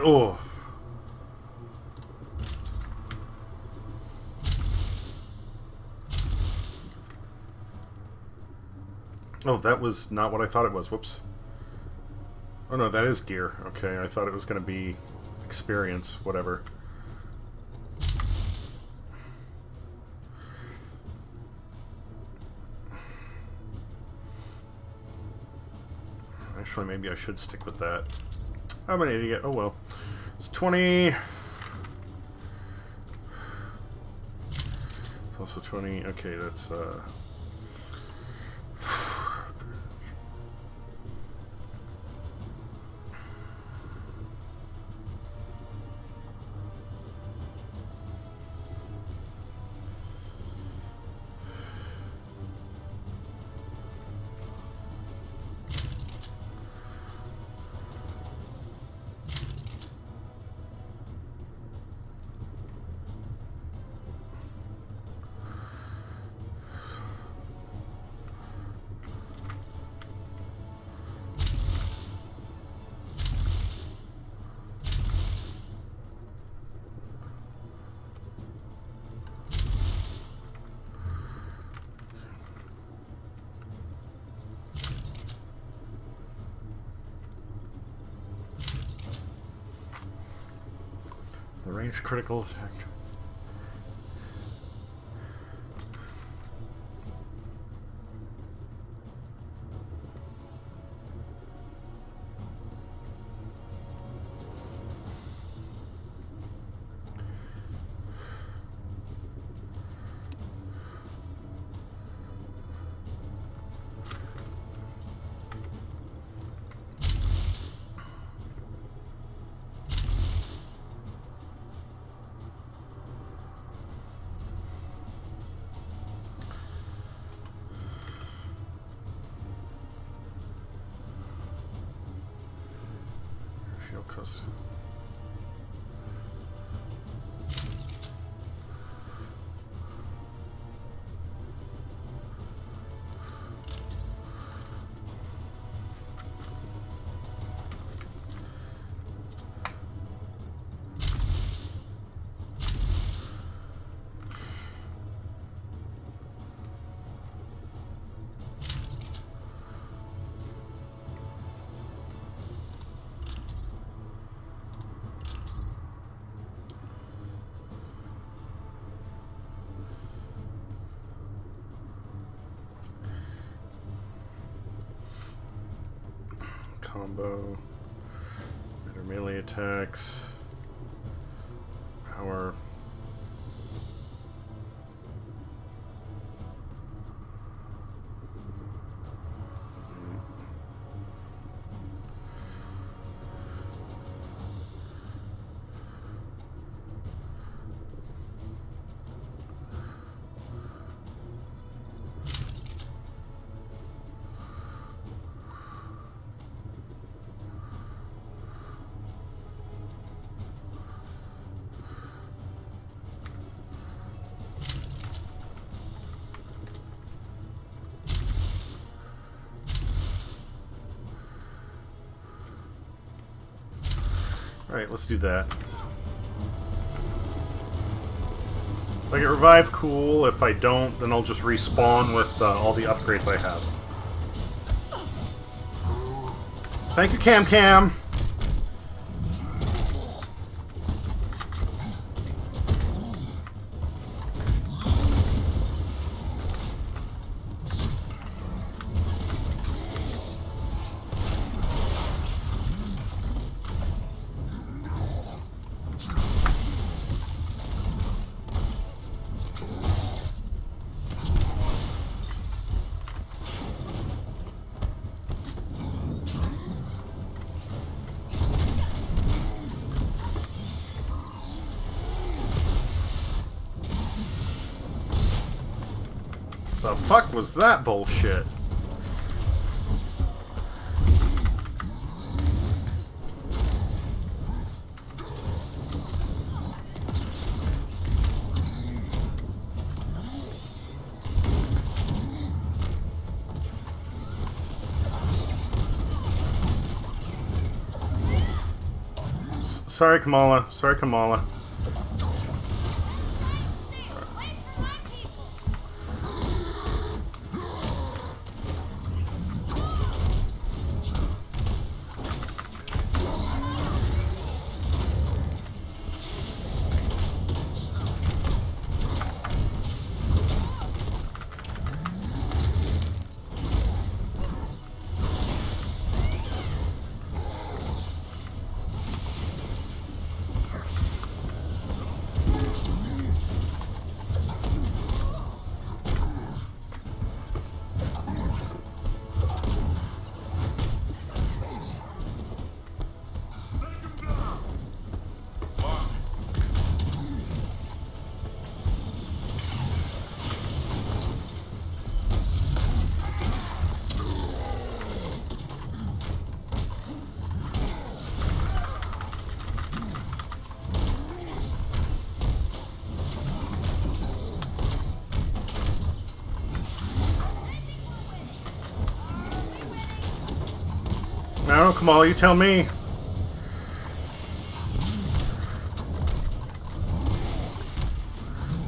Oh. Oh, that was not what I thought it was. Whoops. Oh no, that is gear. Okay, I thought it was going to be experience, whatever. Actually, maybe I should stick with that. I'm an idiot. Oh well. It's 20. It's also 20. Okay, that's the range critical attack. Shield cost. Combo, better melee attacks, power. Alright, let's do that. If I get revived, cool. If I don't, then I'll just respawn with all the upgrades I have. Thank you, Cam Cam! The fuck was that bullshit? Sorry, Kamala. Sorry, Kamala. I don't know, Kamala, you tell me.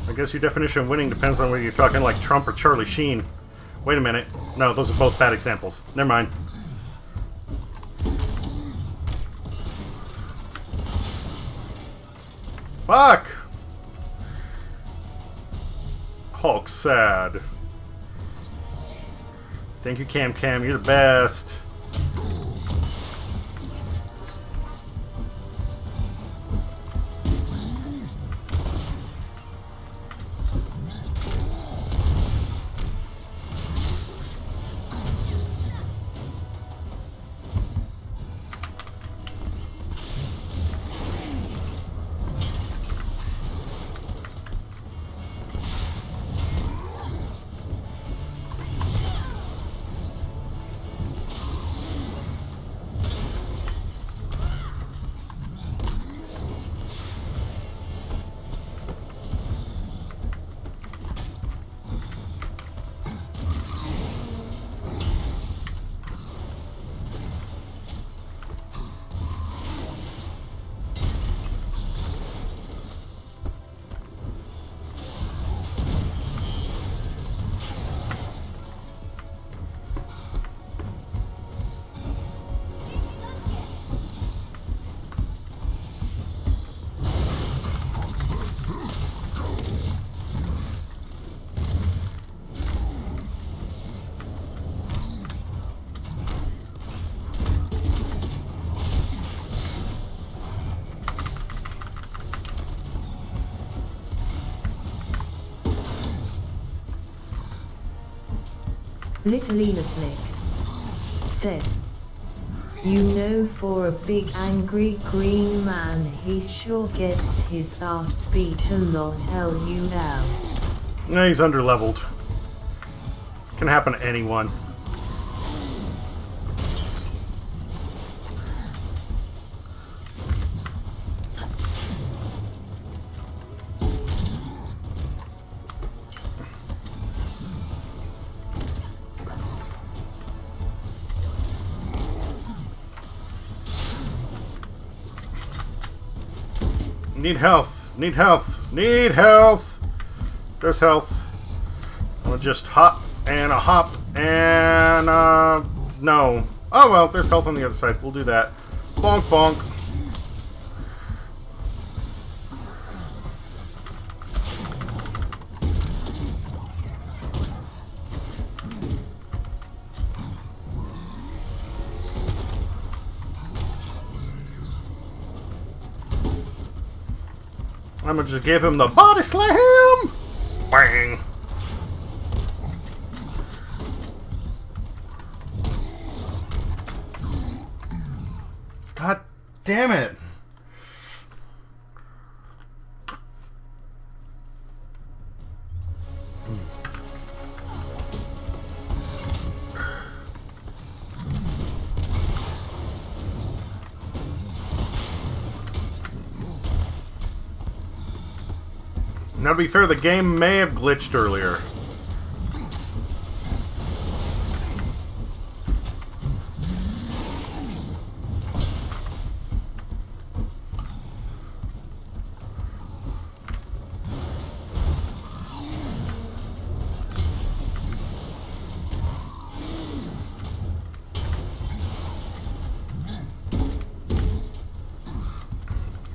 I guess your definition of winning depends on whether you're talking like Trump or Charlie Sheen. Wait a minute. No, those are both bad examples. Never mind. Fuck! Hulk's sad. Thank you, Cam Cam. You're the best. Little Slick said, "You know, for a big angry green man, he sure gets his ass beat a lot, tell you now." No, he's underleveled. Can happen to anyone. Need health. Need health. Need health. There's health. I'll just hop and a hop and no. Oh well, there's health on the other side. We'll do that. Bonk bonk. I'm gonna just give him the body slam! Bang! God damn it! Now, to be fair, the game may have glitched earlier.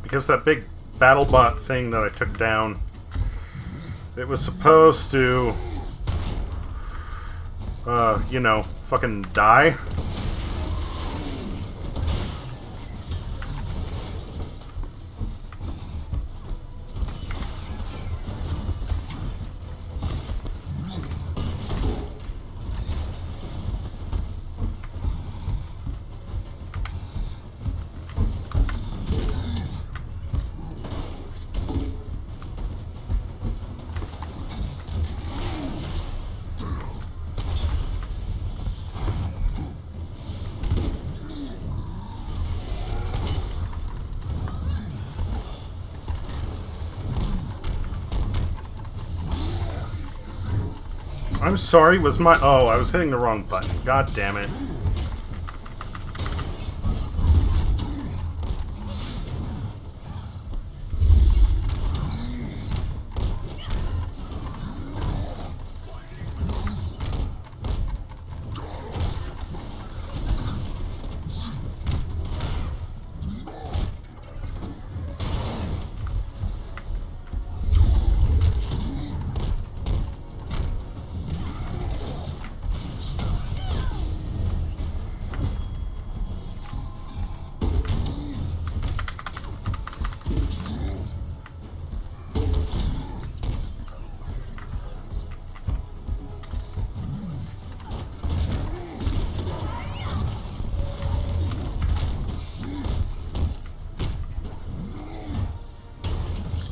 Because that big BattleBot thing that I took down, it was supposed to, you know, fucking die. I'm sorry, was my... Oh, I was hitting the wrong button. God damn it.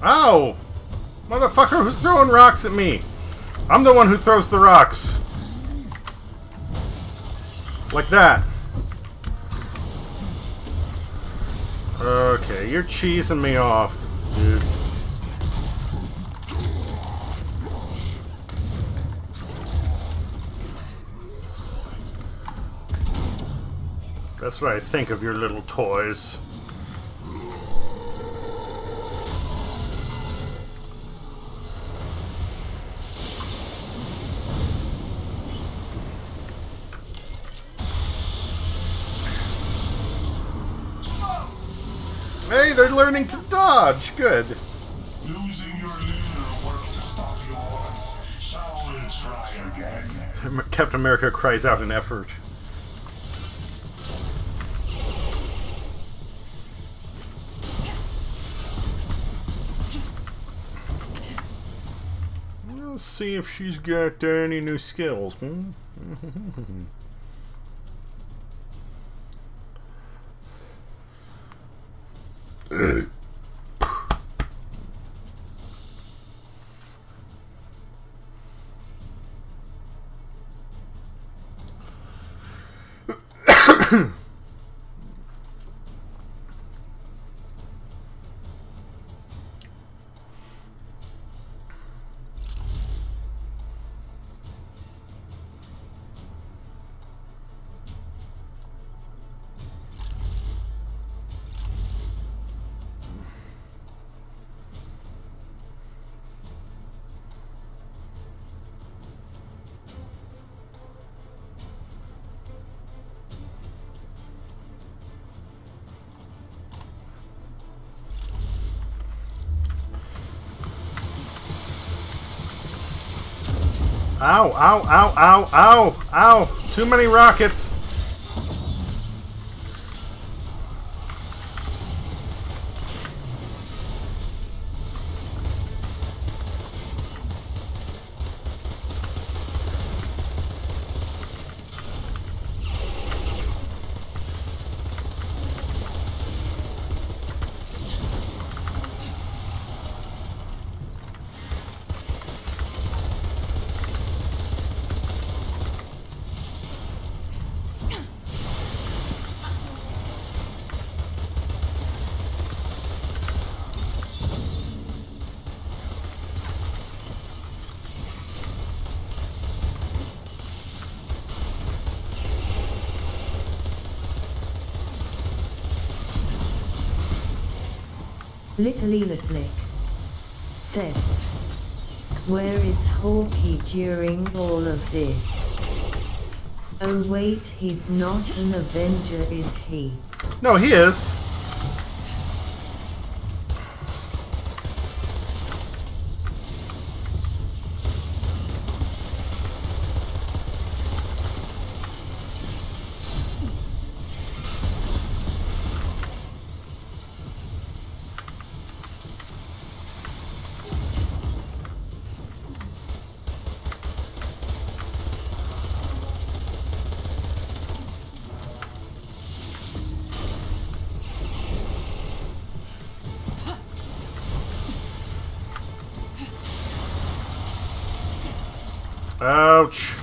Ow! Motherfucker, who's throwing rocks at me? I'm the one who throws the rocks. Like that. Okay, you're cheesing me off, dude. That's what I think of your little toys. Hey, they're learning to dodge. Good. Losing your leader worked to stop you once. Shall we try again? Captain America cries out in effort. Let's see if she's got any new skills. Hmm? Ow, ow, ow, ow, ow, ow! Too many rockets! Little Slick said, "Where is Hawkeye during all of this? Oh wait, he's not an Avenger, is he?" No, he is. Ouch.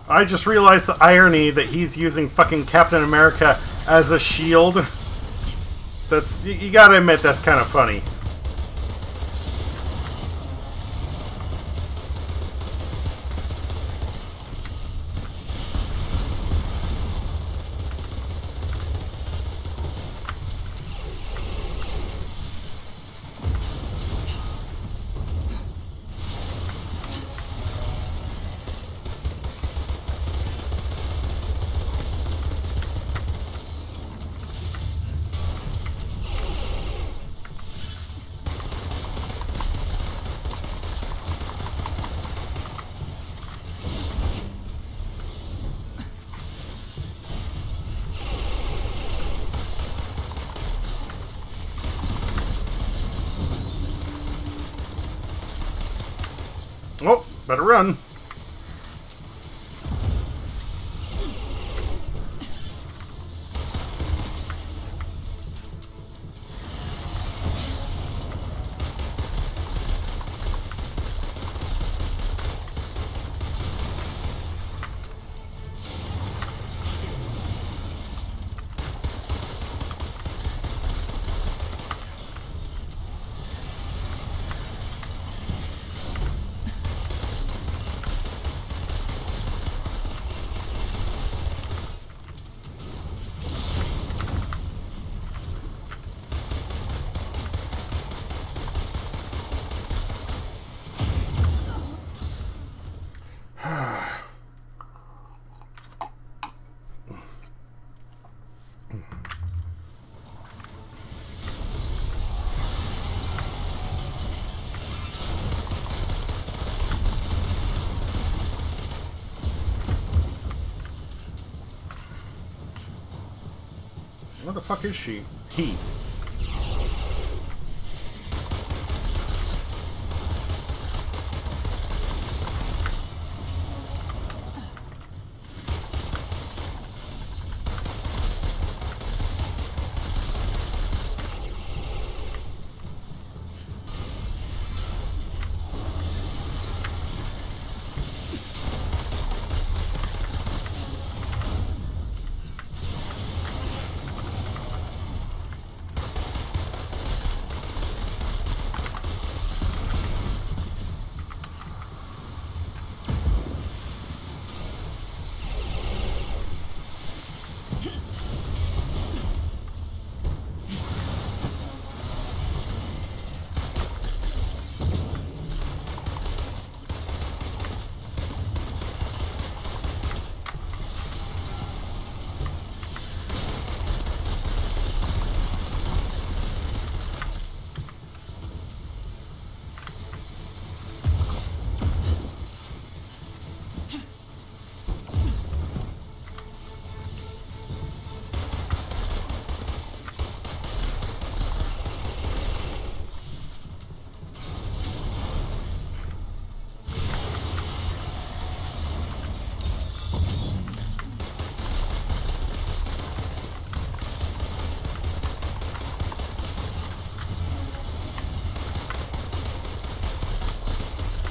I just realized the irony that he's using fucking Captain America as a shield. That's, you gotta admit, that's kind of funny. Oh, better run. What the fuck is she? He.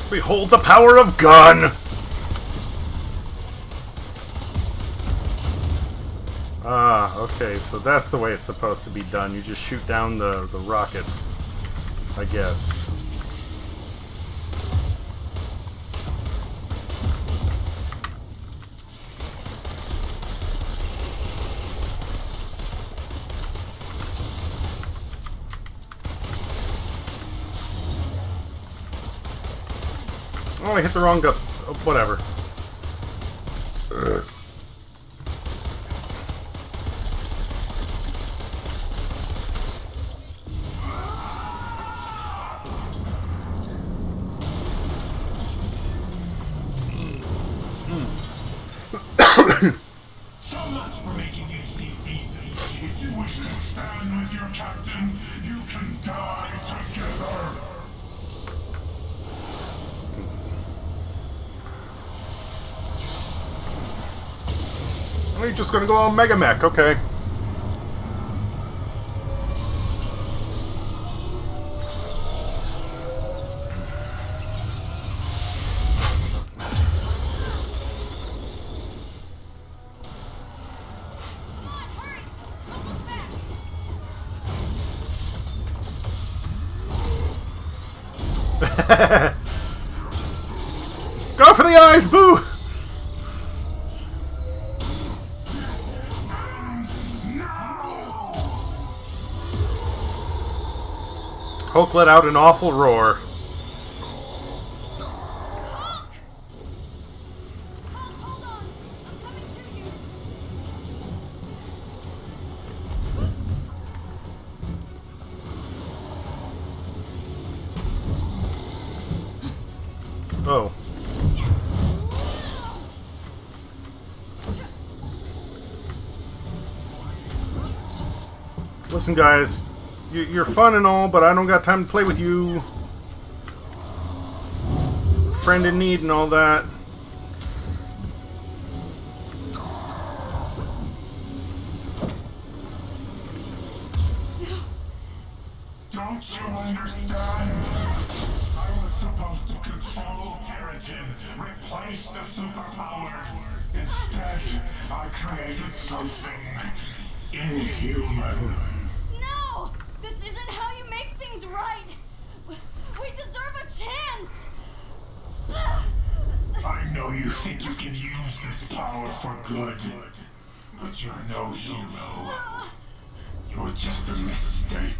Behold the power of gun! Ah, okay, so that's the way it's supposed to be done. You just shoot down the rockets, I guess. Oh, I hit the wrong whatever. So much for making you see reason. If you wish to stand with your captain, you can die together. Oh, you're just gonna go all Mega Mech, okay. Go for the eyes, boo! Hulk let out an awful roar. Hold on. I'm coming to you. Oh. Listen, guys. You're fun and all, but I don't got time to play with you. Friend in need and all that. Don't you understand? I was supposed to control Terrigen, replace the superpower. Instead, I created something inhuman. No! This isn't how you make things right! We deserve a chance! I know you think you can use this power for good, but you're no hero. You're just a mistake.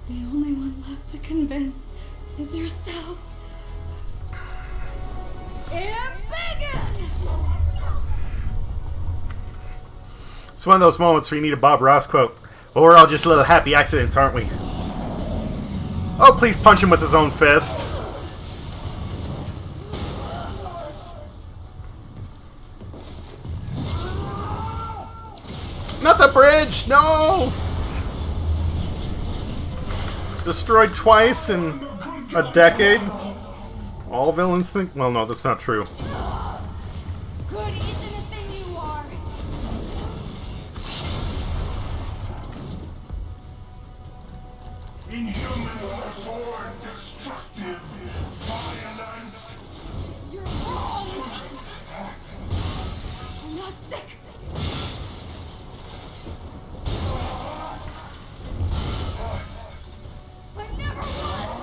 The only one left to convince is yourself. It's one of those moments where you need a Bob Ross quote. Well, we're all just little happy accidents, aren't we? Oh, please punch him with his own fist. Not the bridge! No! Destroyed twice in a decade. All villains think... Well, no, that's not true. Good isn't a thing you are. Inhuman are born destructive, violent. You're wrong. I'm not sick. I never was.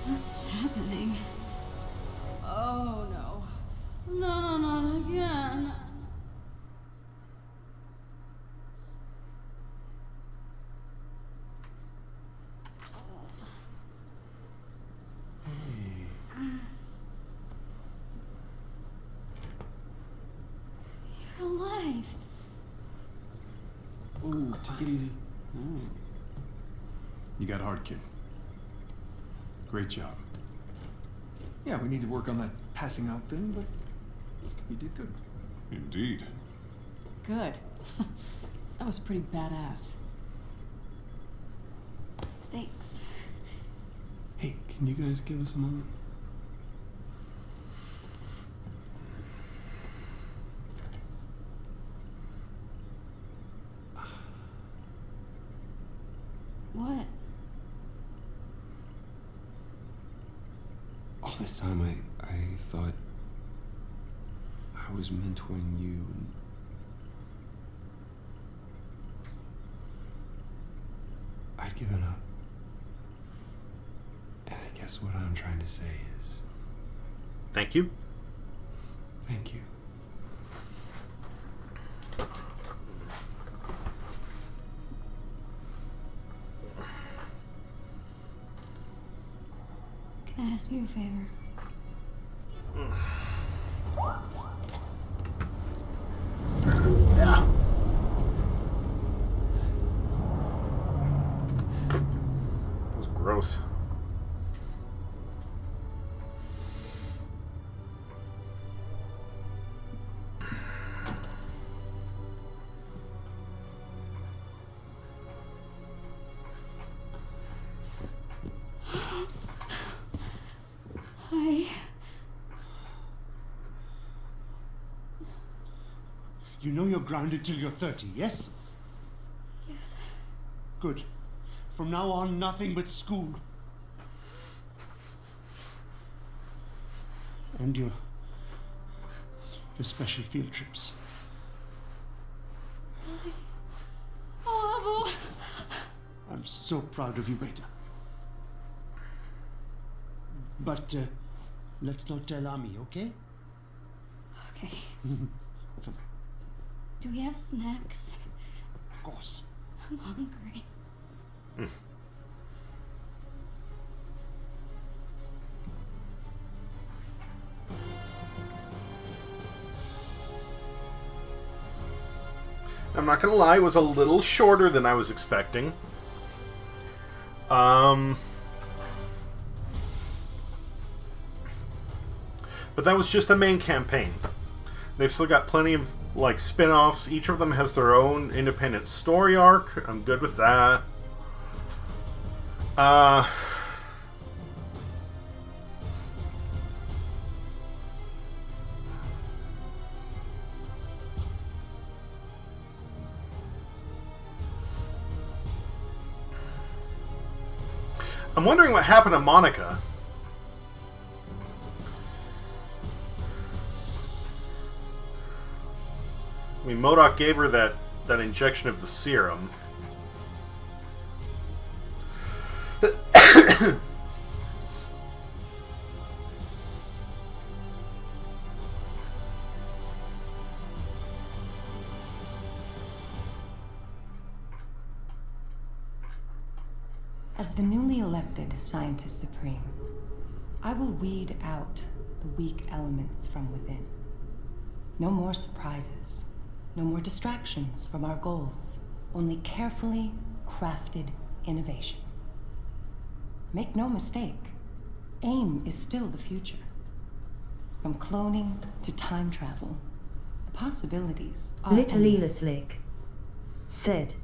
What's happening? Oh no. No, not again. You're alive. Ooh, take it easy. You got hard, kid. Great job. Yeah, we need to work on that passing out thing, but you did good. Indeed. Good. That was pretty badass. Thanks. Hey, can you guys give us a moment? What? All this time I thought I was mentoring you and guess what I'm trying to say is Thank you. thank you. Can I ask you a favor? Yeah. That was gross. Hi. You know you're grounded till you're 30, yes? Yes. Good. From now on, nothing but school. And your special field trips. Really? Oh, Abu. I'm so proud of you, Beta. But let's not tell Ami, okay? Okay. Come on. Do we have snacks? Of course. I'm hungry. I'm not gonna lie, it was a little shorter than I was expecting. But that was just the main campaign. They've still got plenty of, like, spin-offs. Each of them has their own independent story arc. I'm good with that. I'm wondering what happened to Monica. I mean, MODOK gave her that injection of the serum. As the newly elected Scientist Supreme, I will weed out the weak elements from within. No more surprises. No more distractions from our goals. Only carefully crafted innovation. Make no mistake, AIM is still the future. From cloning to time travel, the possibilities are Little endless. Slick said,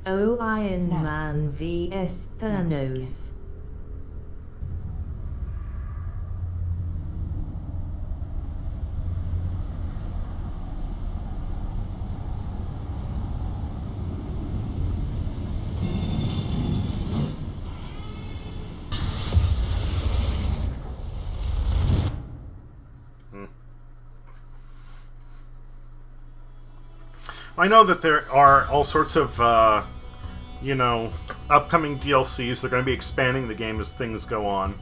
"Oh, Iron Now, Man vs Thanos." I know that there are all sorts of, you know, upcoming DLCs. They're going to be expanding the game as things go on.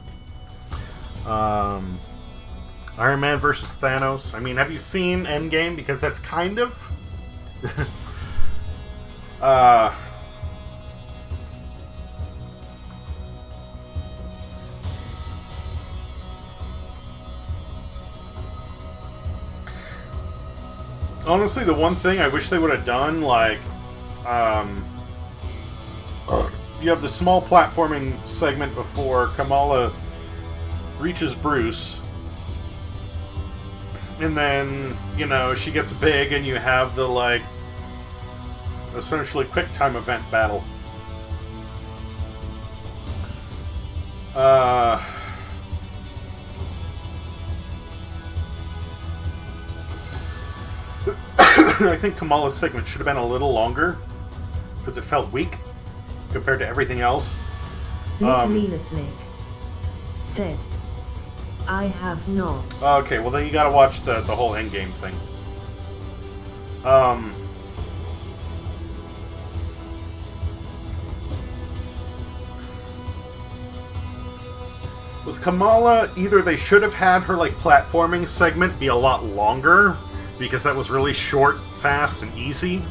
Iron Man versus Thanos. I mean, have you seen Endgame? Because that's kind of... Honestly, the one thing I wish they would have done, like, you have the small platforming segment before Kamala reaches Bruce, and then, you know, she gets big, and you have the, like, essentially quick time event battle. I think Kamala's segment should have been a little longer because it felt weak compared to everything else. Little Slick said, "I have not." Okay, well then you gotta watch the whole Endgame thing. With Kamala, either they should have had her, like, platforming segment be a lot longer, because that was really short, fast, and easy.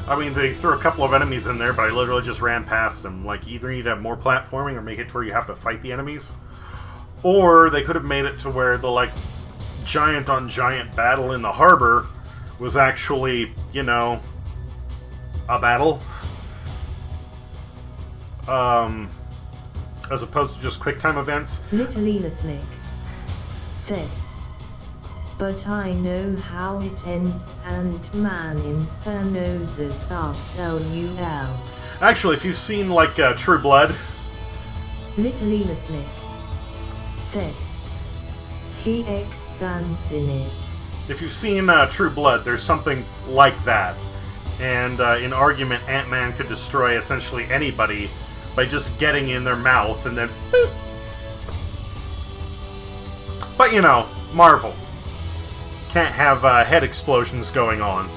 I mean, they threw a couple of enemies in there, but I literally just ran past them. Like, either you need to have more platforming or make it to where you have to fight the enemies. Or they could have made it to where the, like, giant-on-giant battle in the harbor was actually, you know, a battle. As opposed to just quick-time events. Little Elaslick said, but I know how it ends, and man Infernoses RSLUL. Actually, if you've seen, like, True Blood... Little Elaslick said, he expands in it. If you've seen True Blood, there's something like that. And in argument, Ant-Man could destroy essentially anybody by just getting in their mouth and then... boop. But, you know, Marvel. Can't have head explosions going on.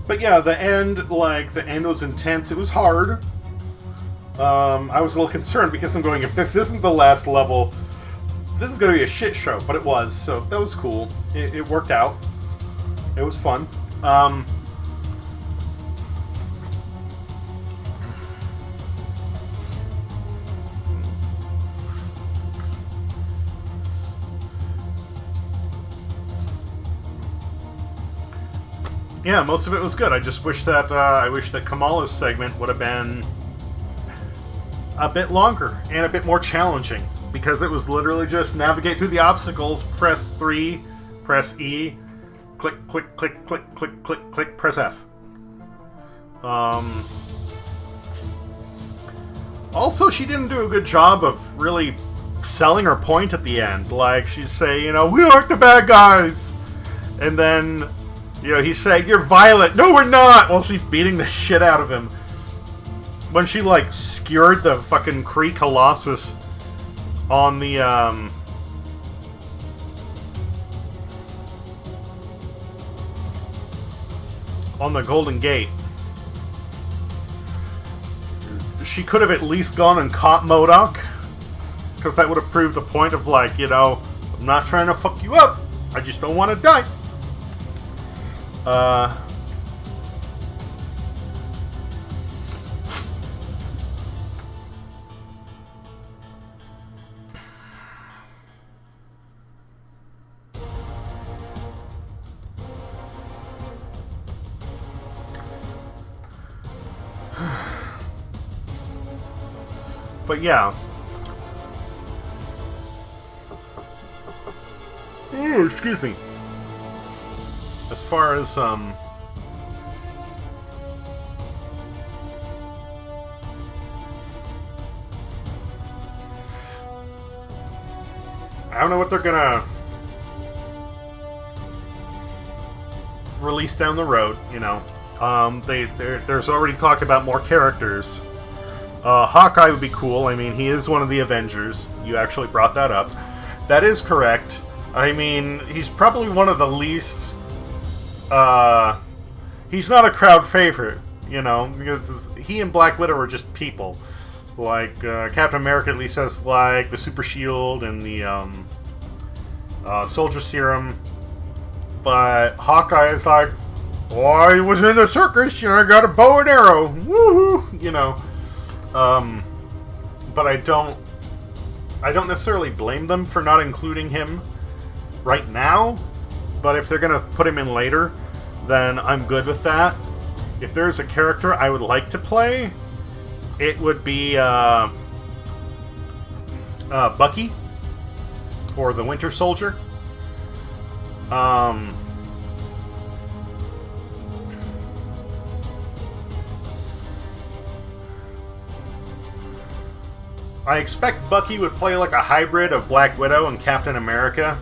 But yeah, the end was intense. It was hard. I was a little concerned because I'm going, if this isn't the last level, this is going to be a shit show. But it was, so that was cool. It worked out. It was fun. Yeah, most of it was good. I just wish that Kamala's segment would have been a bit longer and a bit more challenging, because it was literally just navigate through the obstacles, press 3, press E, click, click, click, click, click, click, click, press F. Also, she didn't do a good job of really selling her point at the end. Like, she'd say, you know, we aren't the bad guys! And then... you know, he's saying, you're violent. No, we're not! While she's beating the shit out of him. When she, like, skewered the fucking Kree Colossus on the, on the Golden Gate. She could have at least gone and caught MODOK. Because that would have proved the point of, like, you know, I'm not trying to fuck you up. I just don't want to die. But yeah. Ooh, excuse me. As far as, I don't know what they're gonna release down the road, you know. There's already talk about more characters. Hawkeye would be cool. I mean, he is one of the Avengers. You actually brought that up. That is correct. I mean, he's probably one of the least... he's not a crowd favorite, you know, because he and Black Widow are just people. Like, Captain America at least has, like, the Super Shield and the, Soldier Serum. But Hawkeye is like, oh, I was in the circus and I got a bow and arrow. Woohoo! You know. But I don't I don't necessarily blame them for not including him right now, but if they're going to put him in later, then I'm good with that. If there's a character I would like to play, it would be Bucky or the Winter Soldier. I expect Bucky would play like a hybrid of Black Widow and Captain America.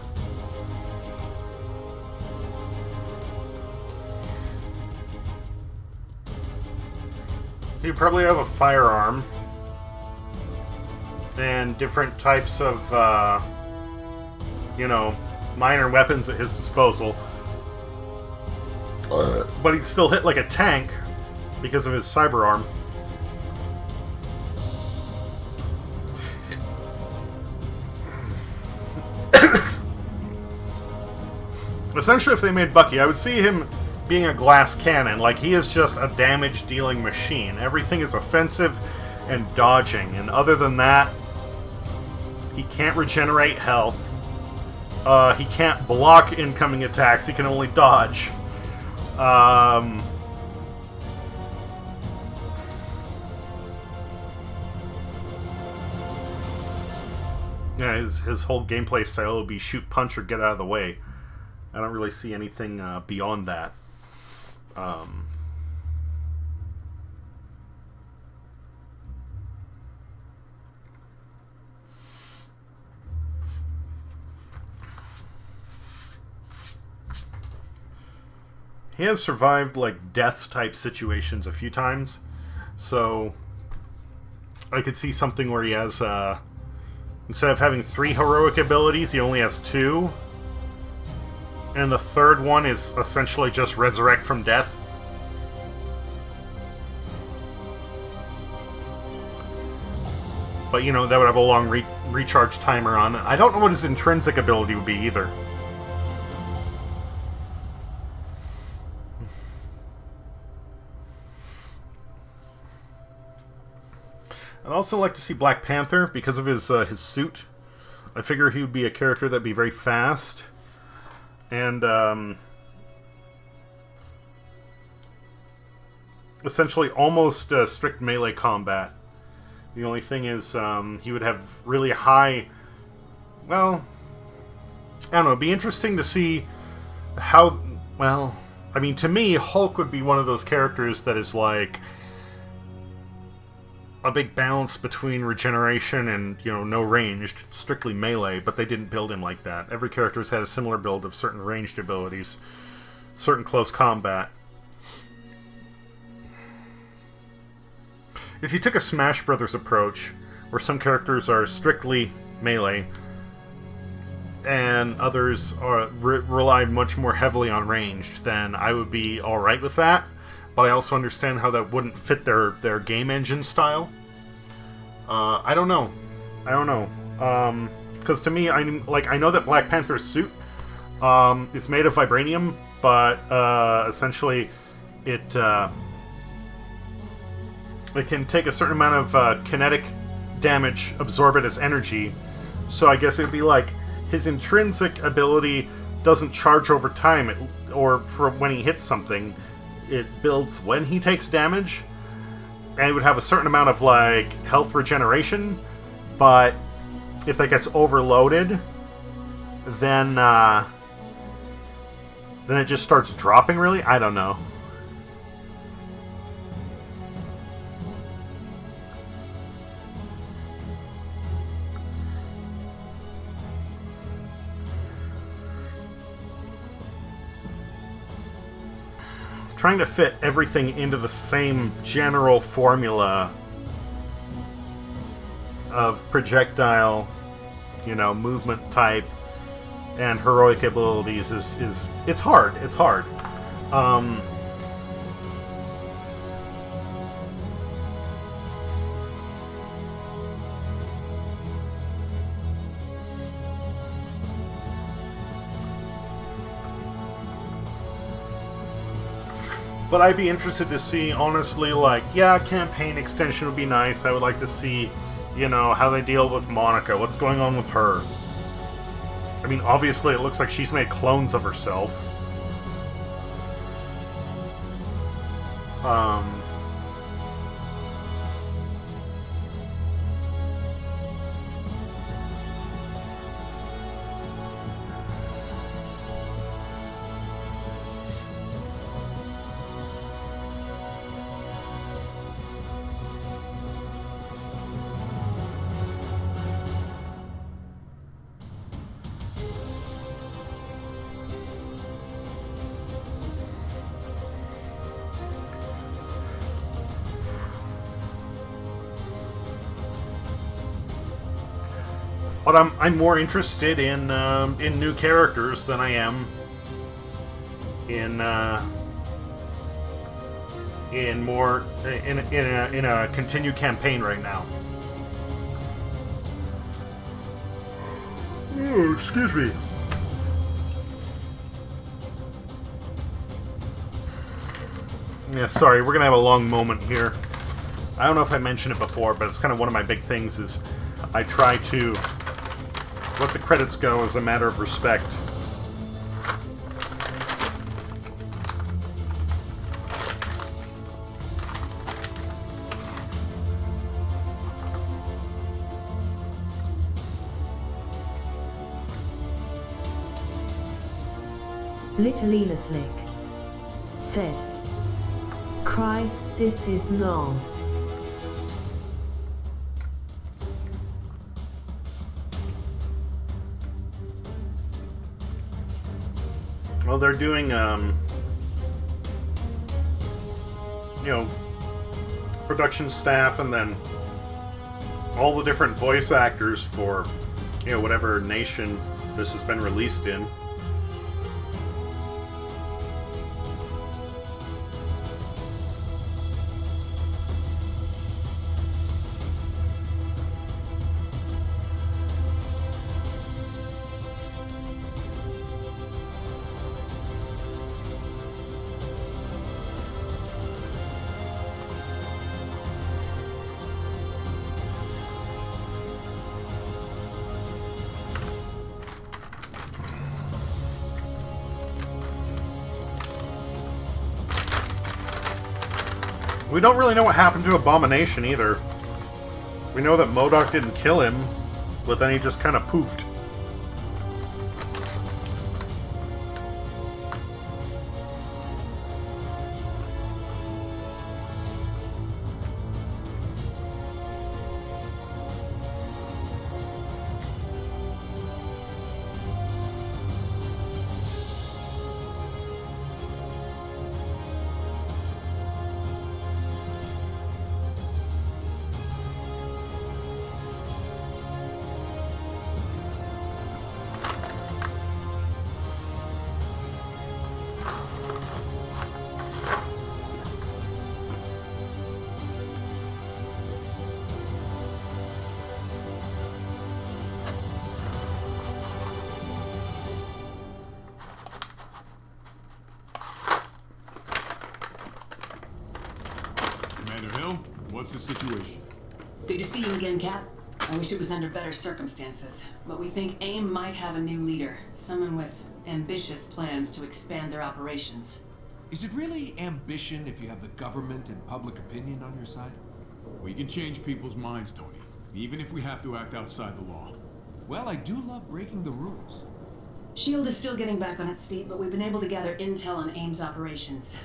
He'd probably have a firearm and different types of, minor weapons at his disposal. But he'd still hit like a tank because of his cyber arm. Essentially, if they made Bucky, I would see him being a glass cannon. Like, he is just a damage-dealing machine. Everything is offensive and dodging. And other than that, he can't regenerate health. He can't block incoming attacks. He can only dodge. Yeah, his whole gameplay style will be shoot, punch, or get out of the way. I don't really see anything beyond that. He has survived like death type situations a few times, so I could see something where he has instead of having 3 heroic abilities, he only has 2. And the third one is essentially just resurrect from death. But, that would have a long recharge timer on it. I don't know what his intrinsic ability would be either. I'd also like to see Black Panther because of his suit. I figure he would be a character that'd be very fast. And, essentially almost strict melee combat. The only thing is, he would have really high... Well, I don't know, it'd be interesting to see how... Well, I mean, to me, Hulk would be one of those characters that is like a big balance between regeneration and, no ranged, strictly melee, but they didn't build him like that. Every character's had a similar build of certain ranged abilities, certain close combat. If you took a Smash Brothers approach, where some characters are strictly melee, and others rely much more heavily on ranged, then I would be alright with that. But I also understand how that wouldn't fit their game engine style. I don't know. Because to me, I know that Black Panther's suit is made of vibranium, but essentially it can take a certain amount of kinetic damage, absorb it as energy. So I guess it would be like his intrinsic ability doesn't charge over time, or for when he hits something. It builds when he takes damage, and it would have a certain amount of like health regeneration, but if that gets overloaded, then it just starts dropping really? I don't know. Trying to fit everything into the same general formula of projectile, movement type and heroic abilities is it's hard. It's hard. But I'd be interested to see, honestly, campaign extension would be nice. I would like to see, you know, how they deal with Monica, what's going on with her. I mean, obviously it looks like she's made clones of herself. But I'm more interested in new characters than I am in a continued campaign right now. Oh, excuse me. Yeah, sorry, we're gonna have a long moment here. I don't know if I mentioned it before, but it's kind of one of my big things is I try to let the credits go as a matter of respect. Little Slick said, Christ, this is long. Well, they're doing, you know, production staff and then all the different voice actors for, you know, whatever nation this has been released in. We don't really know what happened to Abomination either. We know that MODOK didn't kill him, but then he just kind of poofed. What's the situation? Good to see you again, Cap. I wish it was under better circumstances, but we think AIM might have a new leader. Someone with ambitious plans to expand their operations. Is it really ambition if you have the government and public opinion on your side? We can change people's minds, Tony, even if we have to act outside the law. Well, I do love breaking the rules. S.H.I.E.L.D. is still getting back on its feet, but we've been able to gather intel on AIM's operations.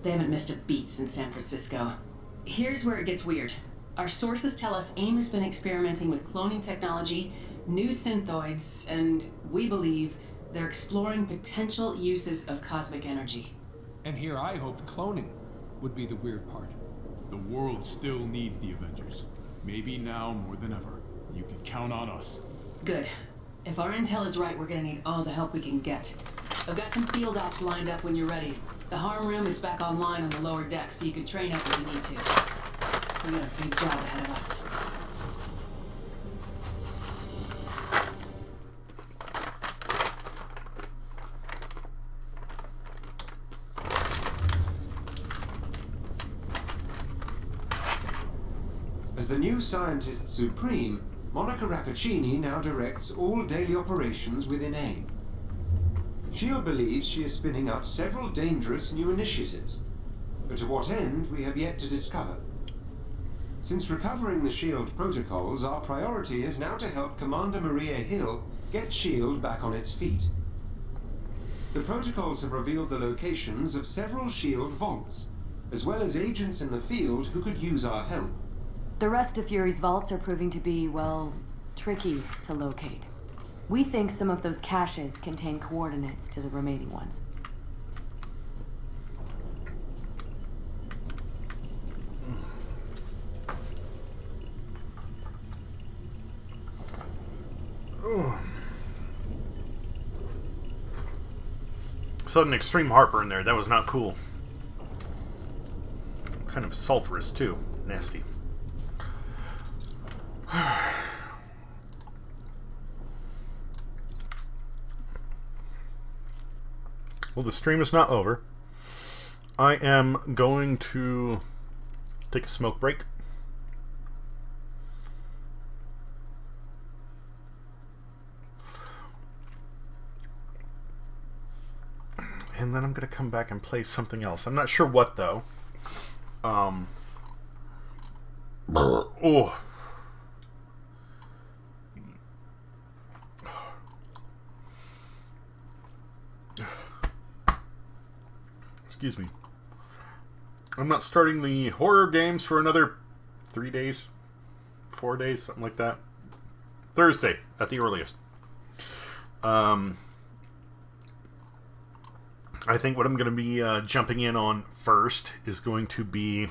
They haven't missed a beat since San Francisco. Here's where it gets weird. Our sources tell us AIM has been experimenting with cloning technology, new synthoids, and we believe they're exploring potential uses of cosmic energy. And here I hoped cloning would be the weird part. The world still needs the Avengers. Maybe now more than ever. You can count on us. Good. If our intel is right, we're gonna need all the help we can get. I've got some field ops lined up when you're ready. The harm room is back online on the lower deck, so you can train up if you need to. We got a big job ahead of us. As the new Scientist Supreme, Monica Rappaccini now directs all daily operations within AIM. S.H.I.E.L.D. believes she is spinning up several dangerous new initiatives, but to what end we have yet to discover. Since recovering the S.H.I.E.L.D. protocols, our priority is now to help Commander Maria Hill get S.H.I.E.L.D. back on its feet. The protocols have revealed the locations of several S.H.I.E.L.D. vaults, as well as agents in the field who could use our help. The rest of Fury's vaults are proving to be, well, tricky to locate. We think some of those caches contain coordinates to the remaining ones. Sudden extreme heartburn there. That was not cool. Kind of sulfurous too. Nasty. Well, the stream is not over. I am going to take a smoke break. And then I'm going to come back and play something else. I'm not sure what, though. Oh. Excuse me. I'm not starting the horror games for another 3 days, 4 days, something like that. Thursday at the earliest. I think what I'm going to be jumping in on first is going to be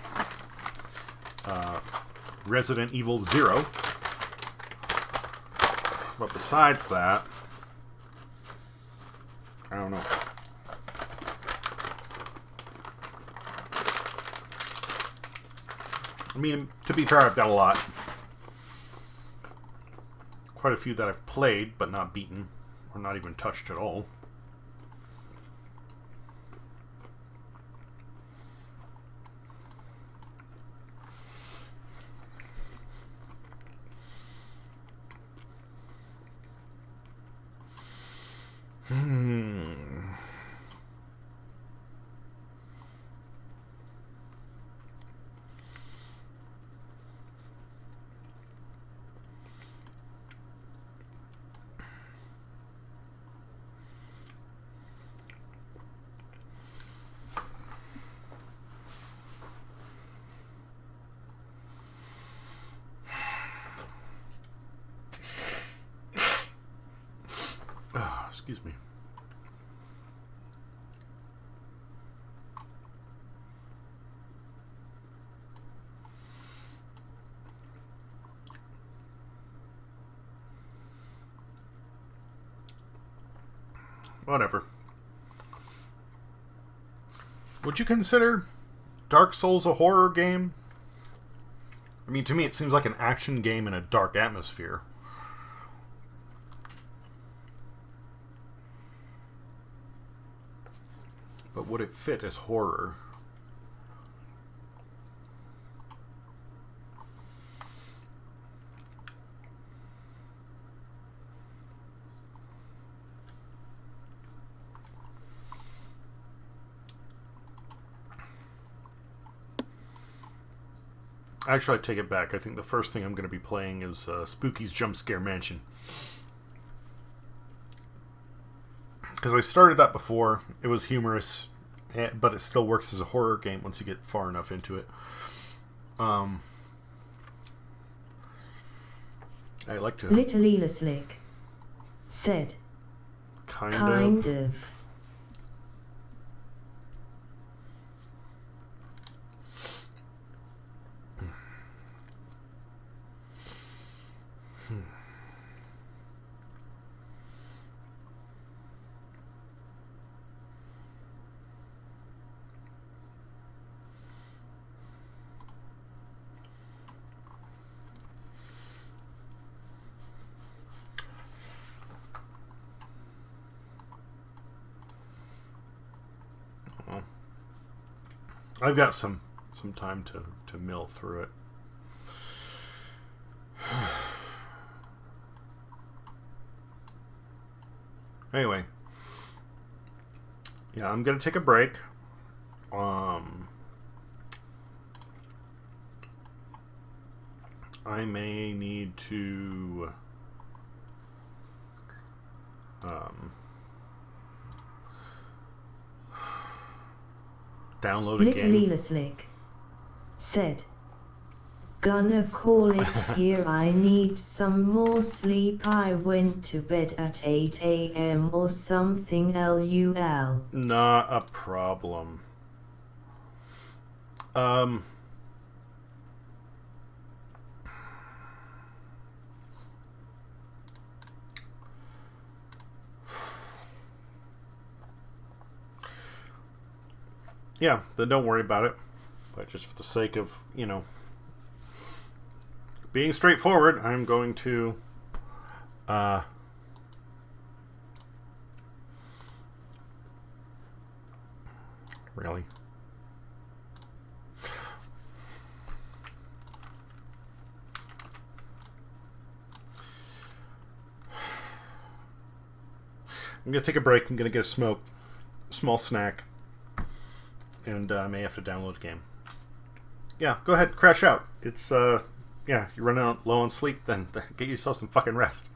Resident Evil 0. But besides that, I don't know. I mean, to be fair, I've got a lot. Quite a few that I've played, but not beaten, or not even touched at all. Excuse me. Whatever. Would you consider Dark Souls a horror game? I mean, to me it seems like an action game in a dark atmosphere. But would it fit as horror? Actually, I take it back. I think the first thing I'm going to be playing is Spooky's Jump Scare Mansion. Because I started that before. It was humorous, but it still works as a horror game once you get far enough into it. I like to... Little Leela Slick said, kind of. I've got some time to mill through it. Anyway. Yeah, I'm going to take a break. I may need to download a Little game. Slick said, "Gonna call it here. I need some more sleep. I went to bed at 8 a.m. or something. LUL." Not a problem. Yeah, then don't worry about it. But just for the sake of, being straightforward, I'm going to really. I'm going to take a break. I'm going to get a small snack. And I may have to download a game. Yeah, go ahead, crash out. It's, yeah, you're running low on sleep, then get yourself some fucking rest.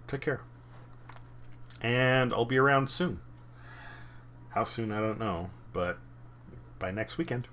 Take care. And I'll be around soon. How soon, I don't know, but by next weekend.